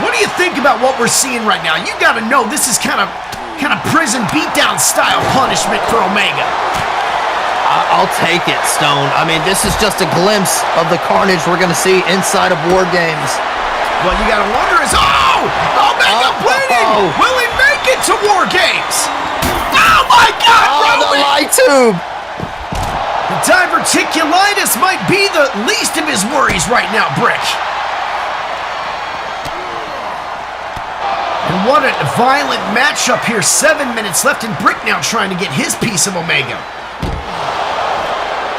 What do you think about what we're seeing right now? You gotta know this is kind of prison beatdown style punishment for Omega. I'll take it, Stone. I mean, this is just a glimpse of the carnage we're going to see inside of War Games. What you gotta wonder is, Omega bleeding! Will he make it to War Games? Oh my God, Roman! The light tube! The diverticulitis might be the least of his worries right now, Brick. And what a violent matchup here. 7 minutes left, and Brick now trying to get his piece of Omega.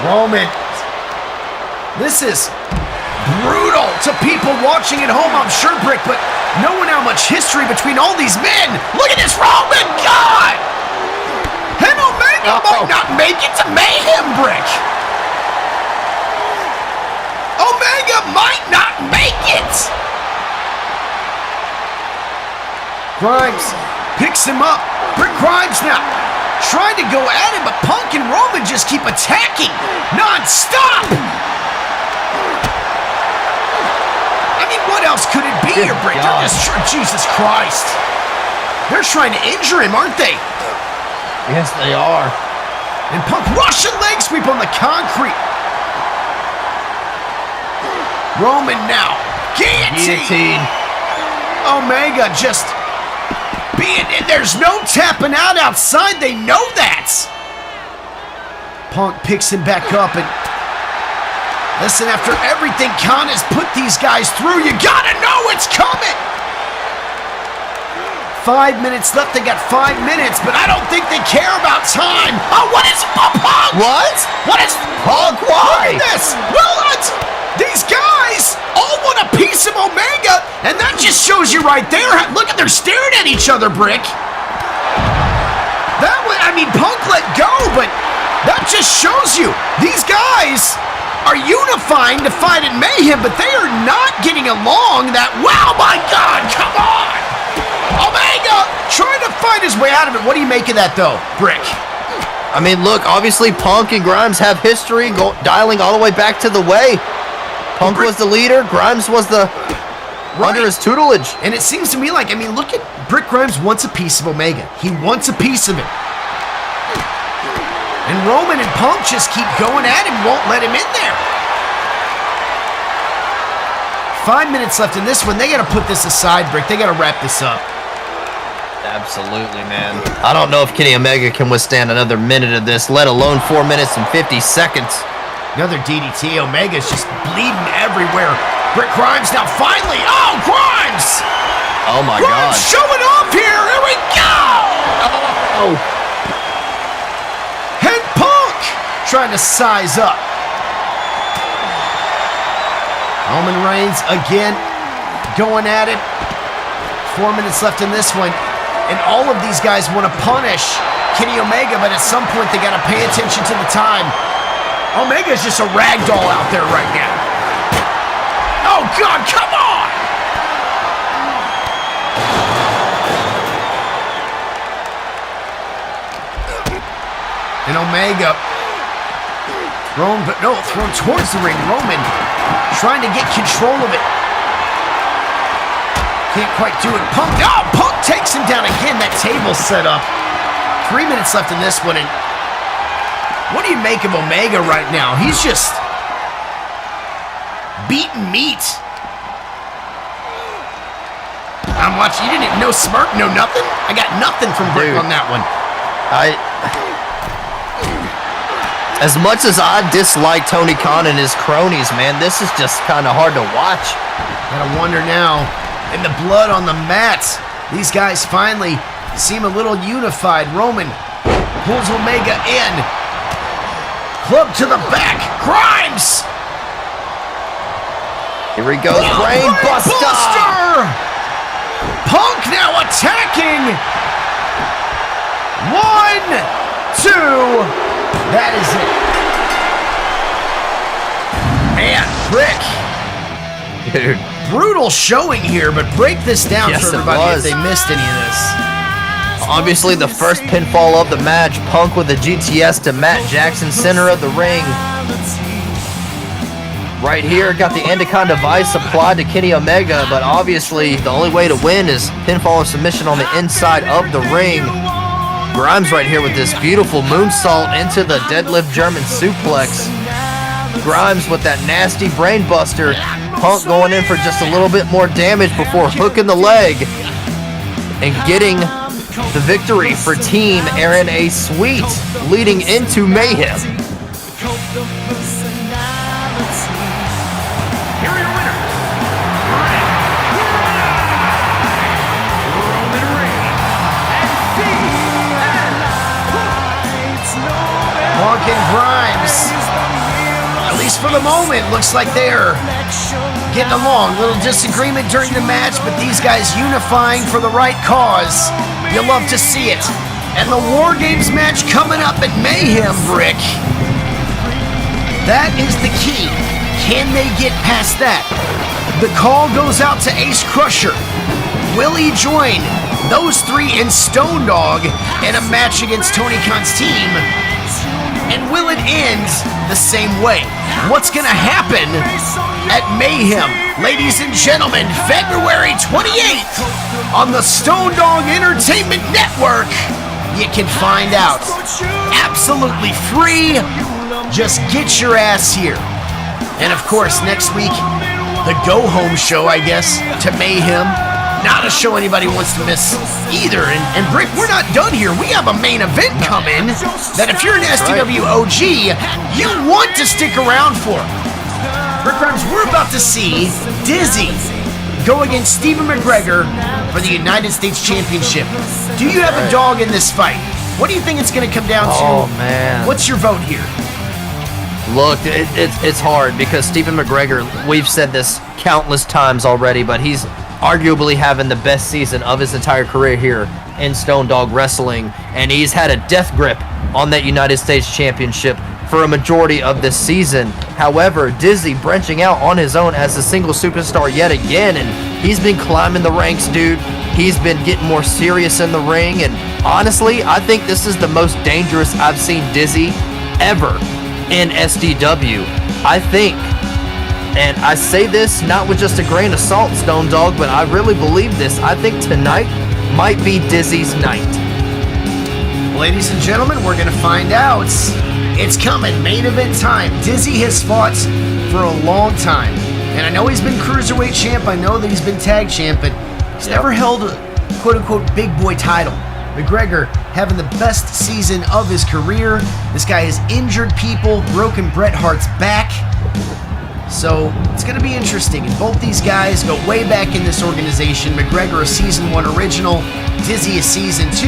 Roman, this is brutal to people watching at home, I'm sure, Brick, but knowing how much history between all these men. Look at this, Roman! God! And Omega might not make it to Mayhem, Brick. Omega might not make it. Grimes picks him up. Brick Grimes now trying to go at him, but Punk and Roman just keep attacking non-stop. I mean, what else could it be here, Brick? They're just Jesus Christ. They're trying to injure him, aren't they? Yes, they are. And Punk Russian leg sweep on the concrete. Roman now. Guillotine. Omega just being, and there's no tapping out outside. They know that. Punk picks him back up, and listen, after everything Khan has put these guys through, you gotta know it's coming. 5 minutes left. They got 5 minutes, but I don't think they care about time. Oh, what is Punk? What? What is Punk? Why? Look at this. Well, these guys all want a piece of Omega, and that just shows you right there. Look at, they're staring at each other, Brick. That way, I mean, Punk let go, but that just shows you these guys are unifying to fight at Mayhem, but they are not getting along. That, wow, my God, come on! Omega trying to fight his way out of it. What do you make of that, though, Brick? I mean, look, obviously Punk and Grimes have history dialing all the way back to the way. Punk was the leader, Grimes was the under his tutelage. And it seems to me like, I mean, look at Brick Grimes wants a piece of Omega. He wants a piece of it. And Roman and Punk just keep going at him, won't let him in there. 5 minutes left in this one. They got to put this aside, Brick. They got to wrap this up. Absolutely, man. I don't know if Kenny Omega can withstand another minute of this, let alone 4 minutes and 50 seconds. Another DDT. Omega's just bleeding everywhere. Brick Grimes now finally. Oh, Grimes! Oh, my Grimes God. showing off here. Here we go! Oh. And Punk trying to size up. Roman Reigns again going at it. 4 minutes left in this one. And all of these guys want to punish Kenny Omega, but at some point they got to pay attention to the time. Omega's just a rag doll out there right now. Oh, God, come on! And Omega thrown towards the ring. Roman trying to get control of it. Can't quite do it. Punk takes him down again. That table's set up. 3 minutes left in this one, and what do you make of Omega right now? He's just beaten meat. I'm watching. You didn't even know smirk, no nothing? I got nothing from Brick on that one. As much as I dislike Tony Khan and his cronies, man, this is just kind of hard to watch. Gotta wonder now. And the blood on the mats. These guys finally seem a little unified. Roman pulls Omega in. Club to the back. Grimes! Here he goes. Brain Buster! Punk now attacking. 1, 2. That is it. Man, Brick. Dude. brutal showing here, but break this down Yes, for it everybody if was. they missed any of this. Obviously, the first pinfall of the match, Punk with a GTS to Matt Jackson, center of the ring. Right here, got the Anaconda Vice applied to Kenny Omega, but obviously the only way to win is pinfall or submission on the inside of the ring. Grimes right here with this beautiful moonsault into the deadlift German suplex. Grimes with that nasty brain buster. Punk going in for just a little bit more damage before hooking the leg and getting the victory for Team Aaron A. Sweet, leading into Mayhem. Here are your winners. Roman Reigns and Punk and Grimes, at least for the moment, looks like they're getting along. A little disagreement during the match, but these guys unifying for the right cause. You love to see it. And the War Games match coming up at Mayhem, Brick. That is the key. Can they get past that? The call goes out to Ace Crusher. Will he join those three in Stone Dog in a match against Tony Khan's team? And will it end the same way? What's gonna happen at Mayhem? Ladies and gentlemen, February 28th on the Stone Dog Entertainment Network. You can find out absolutely free. Just get your ass here. And of course, next week, the go-home show, I guess, to Mayhem. Not a show anybody wants to miss either. And Brick, we're not done here. We have a main event coming that if you're an SDW OG, you want to stick around for. Brick Grimes, we're about to see Dizzy go against Stephen McGregor for the United States Championship. Do you have a dog in this fight? What do you think it's going to come down to? Oh, man. What's your vote here? Look, it's hard because Stephen McGregor, we've said this countless times already, but he's arguably having the best season of his entire career here in Stone Dog Wrestling, and he's had a death grip on that United States Championship for a majority of this season. However, Dizzy branching out on his own as a single superstar yet again, and he's been climbing the ranks, dude. He's been getting more serious in the ring, and honestly, I think this is the most dangerous I've seen Dizzy ever in SDW. I think, and I say this not with just a grain of salt, Stone Dog, but I really believe this. I think tonight might be Dizzy's night. Ladies and gentlemen, we're going to find out. It's coming, main event time. Dizzy has fought for a long time. And I know he's been Cruiserweight champ. I know that he's been tag champ, but he's never held a quote-unquote big boy title. McGregor having the best season of his career. This guy has injured people, broken Bret Hart's back. So it's going to be interesting. And both these guys go way back in this organization. McGregor a season 1 original, Dizzy a season 2.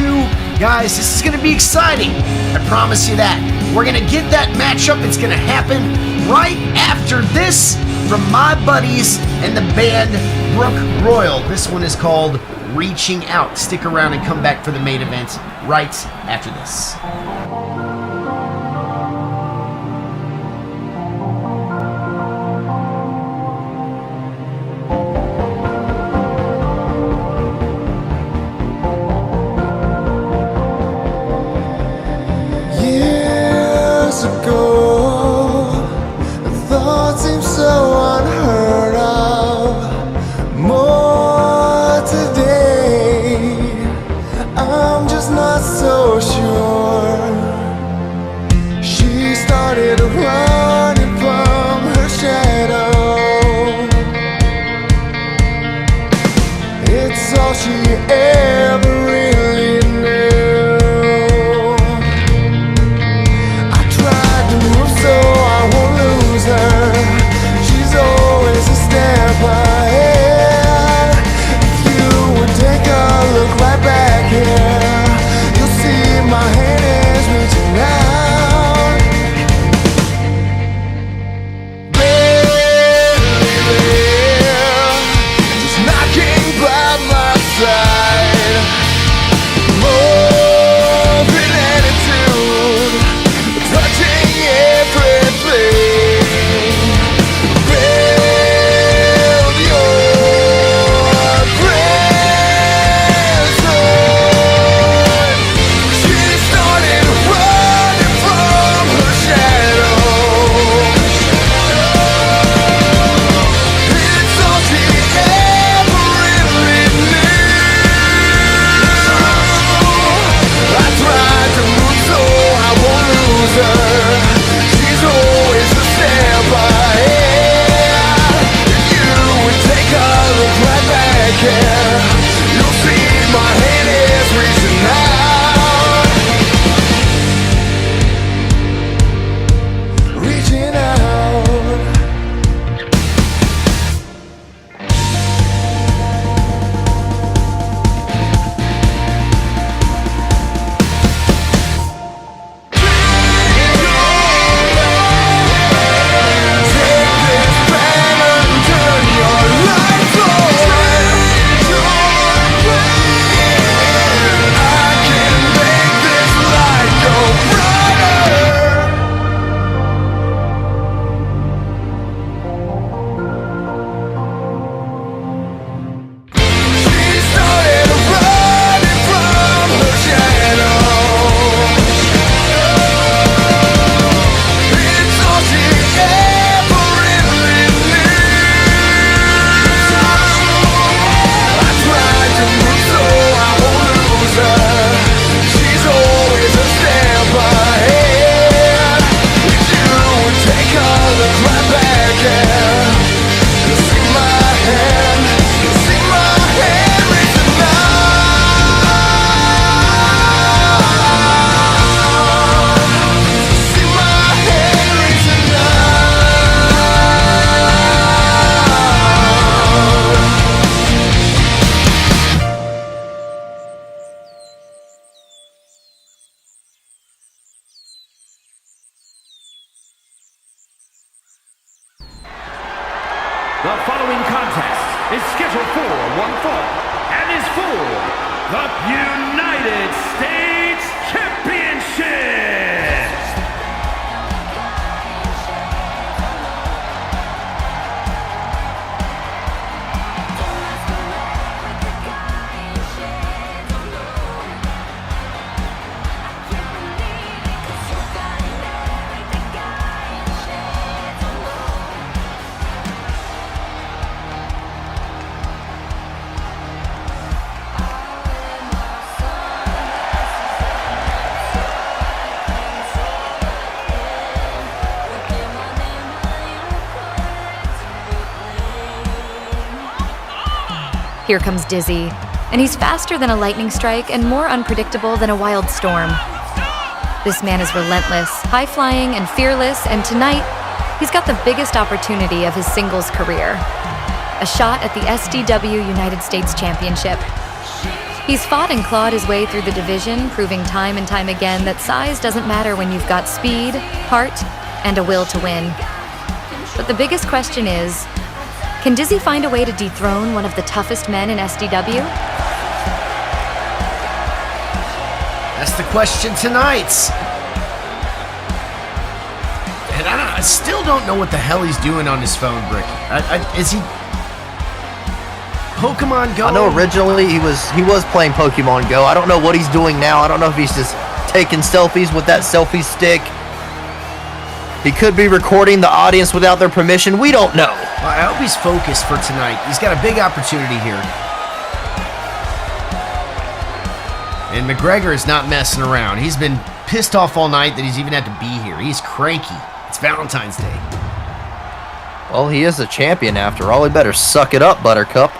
Guys, this is going to be exciting. I promise you that. We're going to get that matchup. It's going to happen right after this from my buddies and the band Brook Royal. This one is called Reaching Out. Stick around and come back for the main event right after this. Years ago, thoughts seemed so unheard of. More today, I'm just not so sure. She started running from her shadow. It's all she ever really knew. I tried to move so I won't lose her. She's always a step ahead. If you would take a look right back here, you'll see my hand is reaching out. The following contest is scheduled for one fall and is for the United States Championship. Here comes Dizzy, and he's faster than a lightning strike and more unpredictable than a wild storm. This man is relentless, high-flying, and fearless, and tonight, he's got the biggest opportunity of his singles career. A shot at the SDW United States Championship. He's fought and clawed his way through the division, proving time and time again that size doesn't matter when you've got speed, heart, and a will to win. But the biggest question is, can Dizzy find a way to dethrone one of the toughest men in SDW? That's the question tonight. And I still don't know what the hell he's doing on his phone, Brick. Is he Pokemon Go? I know originally he was playing Pokemon Go. I don't know what he's doing now. I don't know if he's just taking selfies with that selfie stick. He could be recording the audience without their permission. We don't know. Well, I hope he's focused for tonight. He's got a big opportunity here. And McGregor is not messing around. He's been pissed off all night that he's even had to be here. He's cranky. It's Valentine's Day. Well, he is a champion after all. He better suck it up, Buttercup.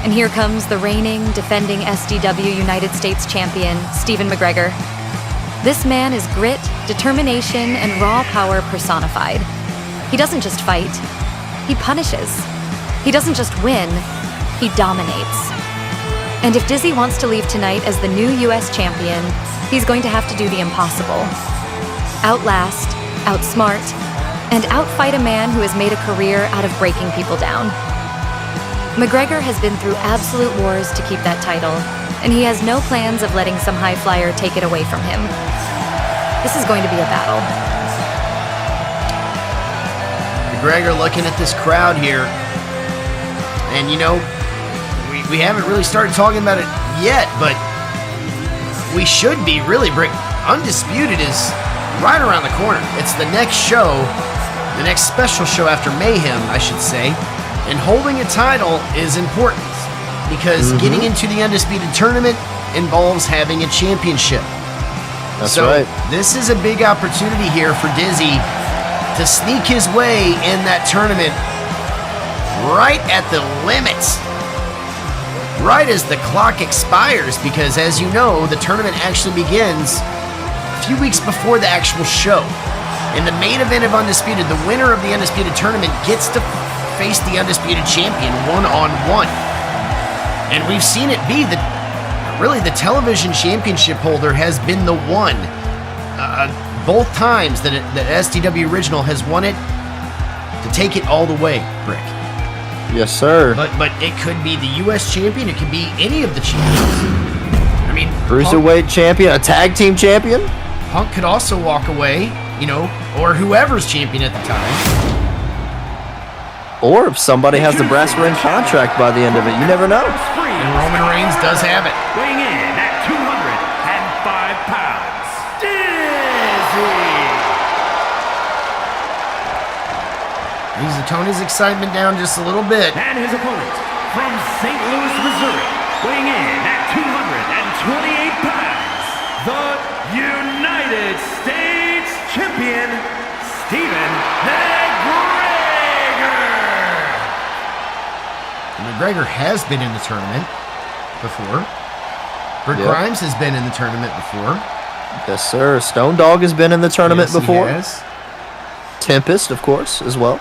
And here comes the reigning, defending SDW United States champion, Steven McGregor. This man is grit, determination, and raw power personified. He doesn't just fight, he punishes. He doesn't just win, he dominates. And if Dizzy wants to leave tonight as the new US champion, he's going to have to do the impossible. Outlast, outsmart, and outfight a man who has made a career out of breaking people down. McGregor has been through absolute wars to keep that title, and he has no plans of letting some high flyer take it away from him. This is going to be a battle. McGregor looking at this crowd here, and you know, we haven't really started talking about it yet, but we should be really. Undisputed is right around the corner. It's the next show, the next special show after Mayhem, I should say. And holding a title is important because getting into the Undisputed tournament involves having a championship. That's right. This is a big opportunity here for Dizzy to sneak his way in that tournament right at the limit, right as the clock expires, because as you know, the tournament actually begins a few weeks before the actual show. In the main event of Undisputed, the winner of the Undisputed tournament gets to face the Undisputed champion one-on-one. And we've seen it be the television championship holder has been the one both times that SDW Original has won it to take it all the way, Brick. Yes, sir. But it could be the U.S. champion. It could be any of the champions. I mean, Cruiserweight champion, a tag team champion. Punk could also walk away, you know, or whoever's champion at the time. Or if somebody has the brass ring contract by the end of it, you never know. And Roman Reigns does have it. Weighing in at 205 pounds, Dizzy. He's toning his excitement down just a little bit. And his opponent from St. Louis, Missouri, weighing in at 228 pounds, the United States champion, McGregor has been in the tournament before. Brick Grimes has been in the tournament before. Yes, sir. Stone Dog has been in the tournament before. He has. Tempest, of course, as well.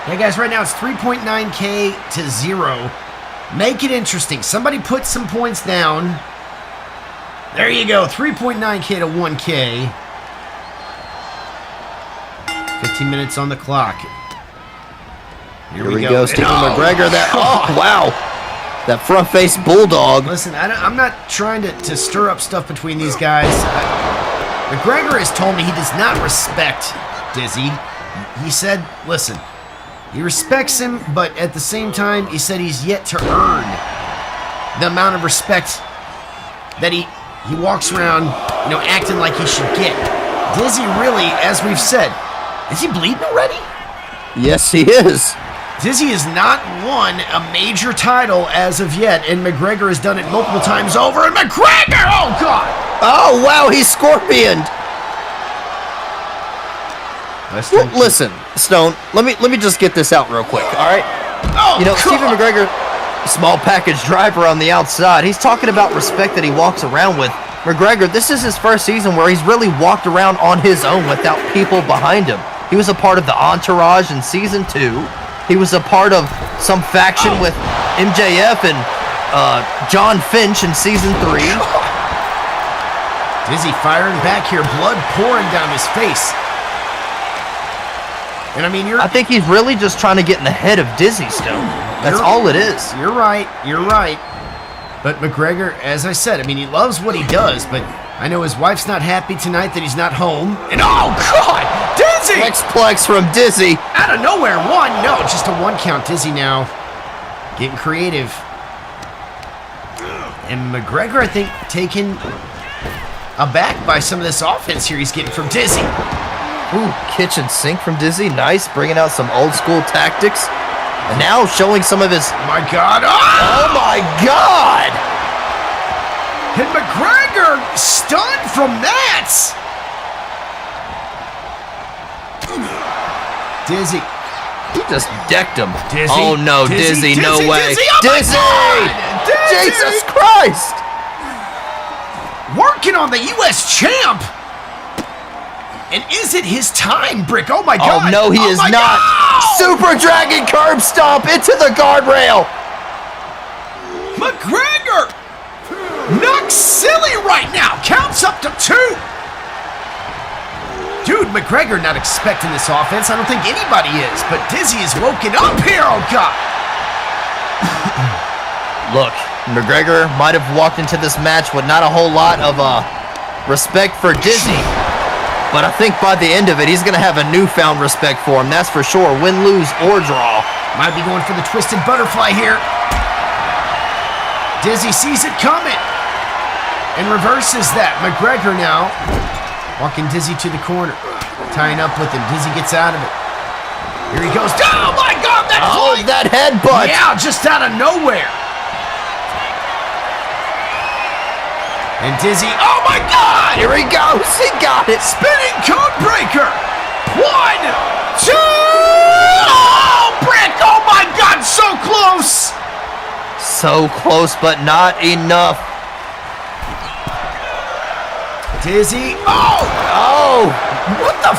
Yeah, guys, right now it's 3.9K to 0. Make it interesting. Somebody put some points down. There you go, 3.9K to 1K. 15 minutes on the clock. Here we go. Stephen McGregor. Wow. That front face bulldog. Listen, I'm not trying to stir up stuff between these guys. McGregor has told me he does not respect Dizzy. He said, listen, he respects him, but at the same time, he said he's yet to earn the amount of respect that he walks around, acting like he should get. Dizzy really, as we've said, is he bleeding already? Yes, he is. Dizzy has not won a major title as of yet, and McGregor has done it multiple times over, and McGregor, oh God! Oh, wow, he's scorpioned. Well, listen, Stone, let me just get this out real quick, all right? Oh, Stephen McGregor, small package driver on the outside. He's talking about respect that he walks around with. McGregor, this is his first season where he's really walked around on his own without people behind him. He was a part of the entourage in Season 2. He was a part of some faction with MJF and John Finch in Season 3. Dizzy firing back here, blood pouring down his face. And I think he's really just trying to get in the head of Dizzy Stone. That's all it is. You're right. But McGregor, as I said, he loves what he does, but I know his wife's not happy tonight that he's not home. And oh God, Dizzy! Plex from Dizzy. Out of nowhere, just a 1 count. Dizzy now getting creative. And McGregor, I think, taken aback by some of this offense here he's getting from Dizzy. Ooh, kitchen sink from Dizzy. Nice, bringing out some old school tactics. And now showing some of his... Oh my God. Oh my God! And McGregor stunned from that. Dizzy. He just decked him. Dizzy. Oh no, Dizzy, no way. Dizzy! Jesus Christ! Working on the U.S. champ. And is it his time, Brick? Oh my God! Oh no, he is not. God. Super Dragon curb stomp into the guardrail. McGregor knocks silly right now. Counts up to 2. Dude, McGregor not expecting this offense. I don't think anybody is. But Dizzy is woken up here. Oh God! Look, McGregor might have walked into this match with not a whole lot of respect for Dizzy. But I think by the end of it, he's going to have a newfound respect for him. That's for sure. Win, lose, or draw. Might be going for the twisted butterfly here. Dizzy sees it coming and reverses that. McGregor now walking Dizzy to the corner, tying up with him. Dizzy gets out of it. Here he goes. Oh my God, that headbutt. Yeah, just out of nowhere. And Dizzy, oh my God! Here he goes, he got it! Spinning code breaker! 1, 2! Oh, Brick! Oh my God, so close! So close, but not enough. Dizzy, oh! What the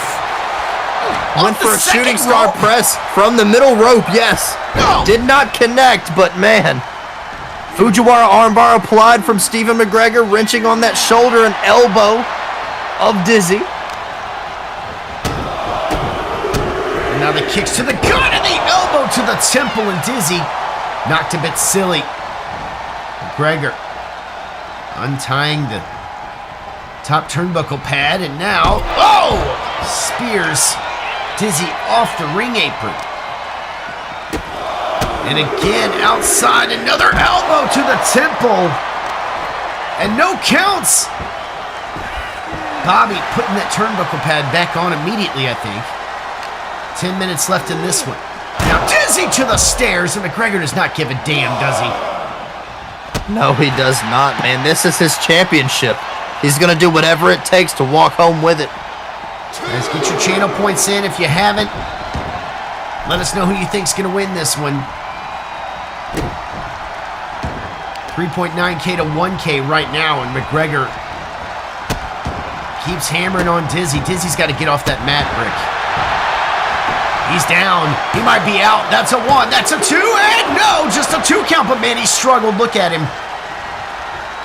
Went for a shooting star press from the middle rope, yes. No. Did not connect, but man. Fujiwara armbar applied from Stephen McGregor, wrenching on that shoulder and elbow of Dizzy. And now the kicks to the gut and the elbow to the temple, and Dizzy knocked a bit silly. McGregor untying the top turnbuckle pad, and now, spears Dizzy off the ring apron. And again, outside, another elbow to the temple. And no counts. Bobby putting that turnbuckle pad back on immediately, I think. 10 minutes left in this one. Now Dizzy to the stairs, and McGregor does not give a damn, does he? No, he does not, man. This is his championship. He's going to do whatever it takes to walk home with it. Guys, get your channel points in if you haven't. Let us know who you think's going to win this one. 3.9K to 1K right now, and McGregor keeps hammering on Dizzy. Dizzy's got to get off that mat, Brick. He's down. He might be out. That's a 1. That's a 2. And no, just a 2 count. But man, he struggled. Look at him.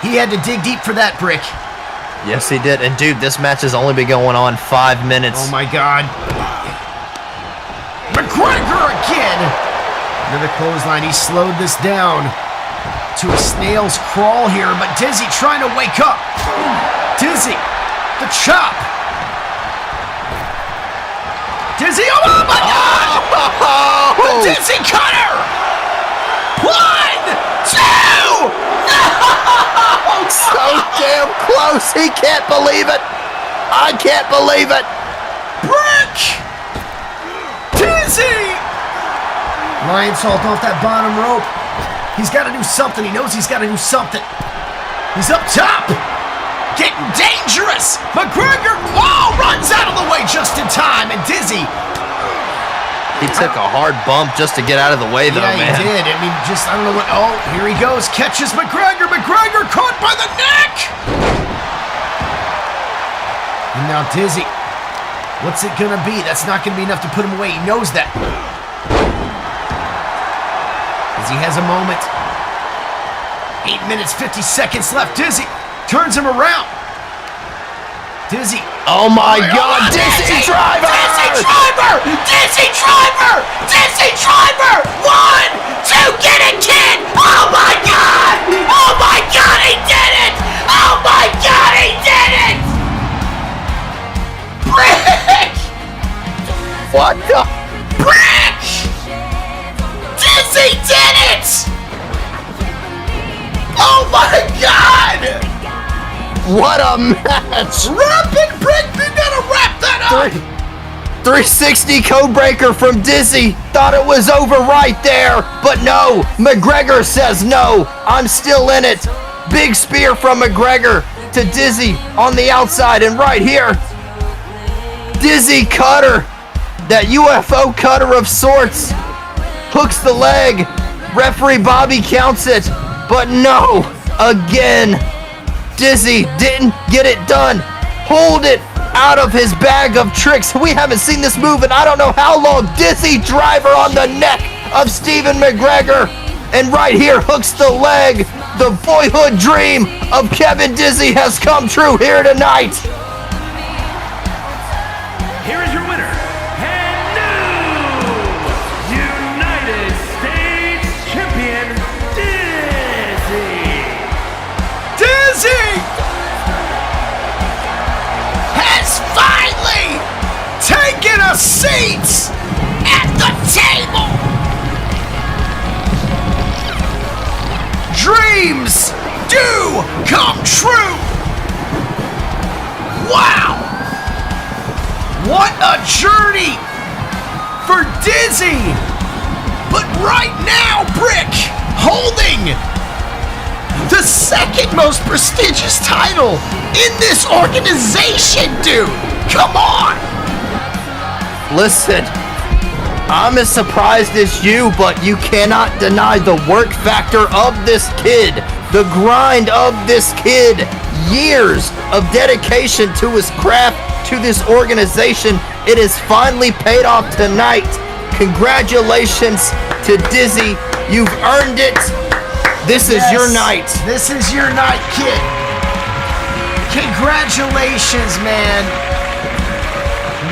He had to dig deep for that, Brick. Yes, he did. And dude, this match has only been going on 5 minutes. Oh my God. McGregor again. Another clothesline. He slowed this down to a snail's crawl here. But Dizzy trying to wake up. Dizzy. The chop. Dizzy, oh my God! The Dizzy cutter! 1, 2! No! So damn close. He can't believe it. I can't believe it. Brick! Dizzy! Lion salt off that bottom rope. He's got to do something. He knows he's got to do something. He's up top. Getting dangerous. McGregor, runs out of the way just in time. And Dizzy. He took a hard bump just to get out of the way, though, man. Yeah, he did. I mean, I don't know what. Oh, here he goes. Catches McGregor. McGregor caught by the neck. And now Dizzy. What's it going to be? That's not going to be enough to put him away. He knows that. Dizzy has a moment. 8 minutes, 50 seconds left. Dizzy turns him around. Dizzy. Oh my God, Dizzy Driver! Dizzy Driver! Dizzy Driver! Dizzy Driver! 1, 2, get it, kid! Oh my God! Oh my God, he did it! Oh my God, he did it! Brick! What the? Brick! Dizzy did it! Oh my God! What a match! Rapid Brick, they gotta wrap that up! 360 codebreaker from Dizzy. Thought it was over right there, but no. McGregor says no. I'm still in it. Big spear from McGregor to Dizzy on the outside, and right here, Dizzy cutter. That UFO cutter of sorts. Hooks the leg. Referee Bobby counts it, but no. Again. Dizzy didn't get it done. Hold it out of his bag of tricks. We haven't seen this move in I don't know how long. Dizzy Driver on the neck of Steven McGregor. And right here hooks the leg. The boyhood dream of Kevin Dizzy has come true here tonight. Here is your winner, and new United States Champion, Dizzy. Dizzy has finally taken a seat at the table. Dreams do come true. Wow. What a journey for Dizzy. But right now, Brick holding the second most prestigious title in this organization, dude. Come on. Listen, I'm as surprised as you, but you cannot deny the work factor of this kid, the grind of this kid, years of dedication to his craft, to this organization. It has finally paid off tonight. Congratulations to Dizzy. You've earned it. This is your night. This is your night, kid. Congratulations, man.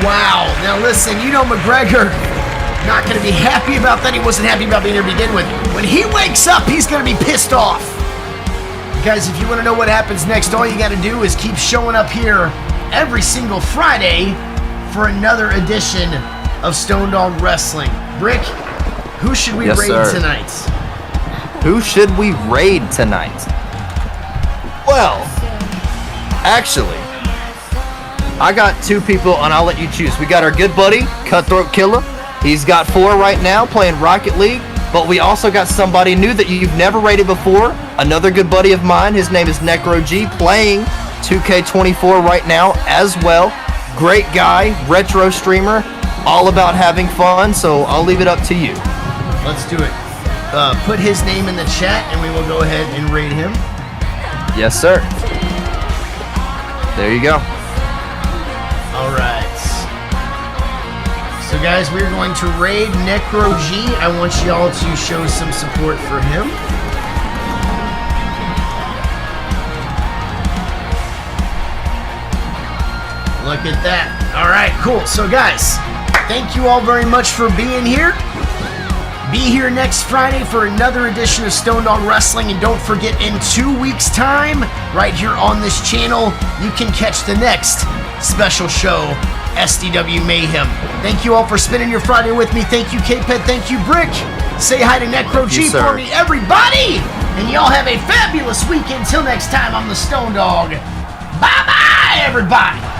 Wow. Now listen, you know McGregor not going to be happy about that. He wasn't happy about being here to begin with. When he wakes up, he's going to be pissed off. Guys, if you want to know what happens next, all you got to do is keep showing up here every single Friday for another edition of Stone Dog Wrestling. Brick, who should we raid tonight? Who should we raid tonight? Well, actually, I got two people, and I'll let you choose. We got our good buddy, Cutthroat Killer. He's got 4 right now, playing Rocket League. But we also got somebody new that you've never raided before, another good buddy of mine. His name is Necro G, playing 2K24 right now as well. Great guy, retro streamer, all about having fun, so I'll leave it up to you. Let's do it. Put his name in the chat, and we will go ahead and raid him. Yes, sir. There you go. All right. So, guys, we're going to raid Necro G. I want y'all to show some support for him. Look at that. All right, cool. So, guys, thank you all very much for being here. Be here next Friday for another edition of Stone Dog Wrestling. And don't forget, in 2 weeks' time, right here on this channel, you can catch the next special show, SDW Mayhem. Thank you all for spending your Friday with me. Thank you, K-Ped. Thank you, Brick. Say hi to Necro G for me, everybody. And y'all have a fabulous weekend. Till next time, I'm the Stone Dog. Bye-bye, everybody.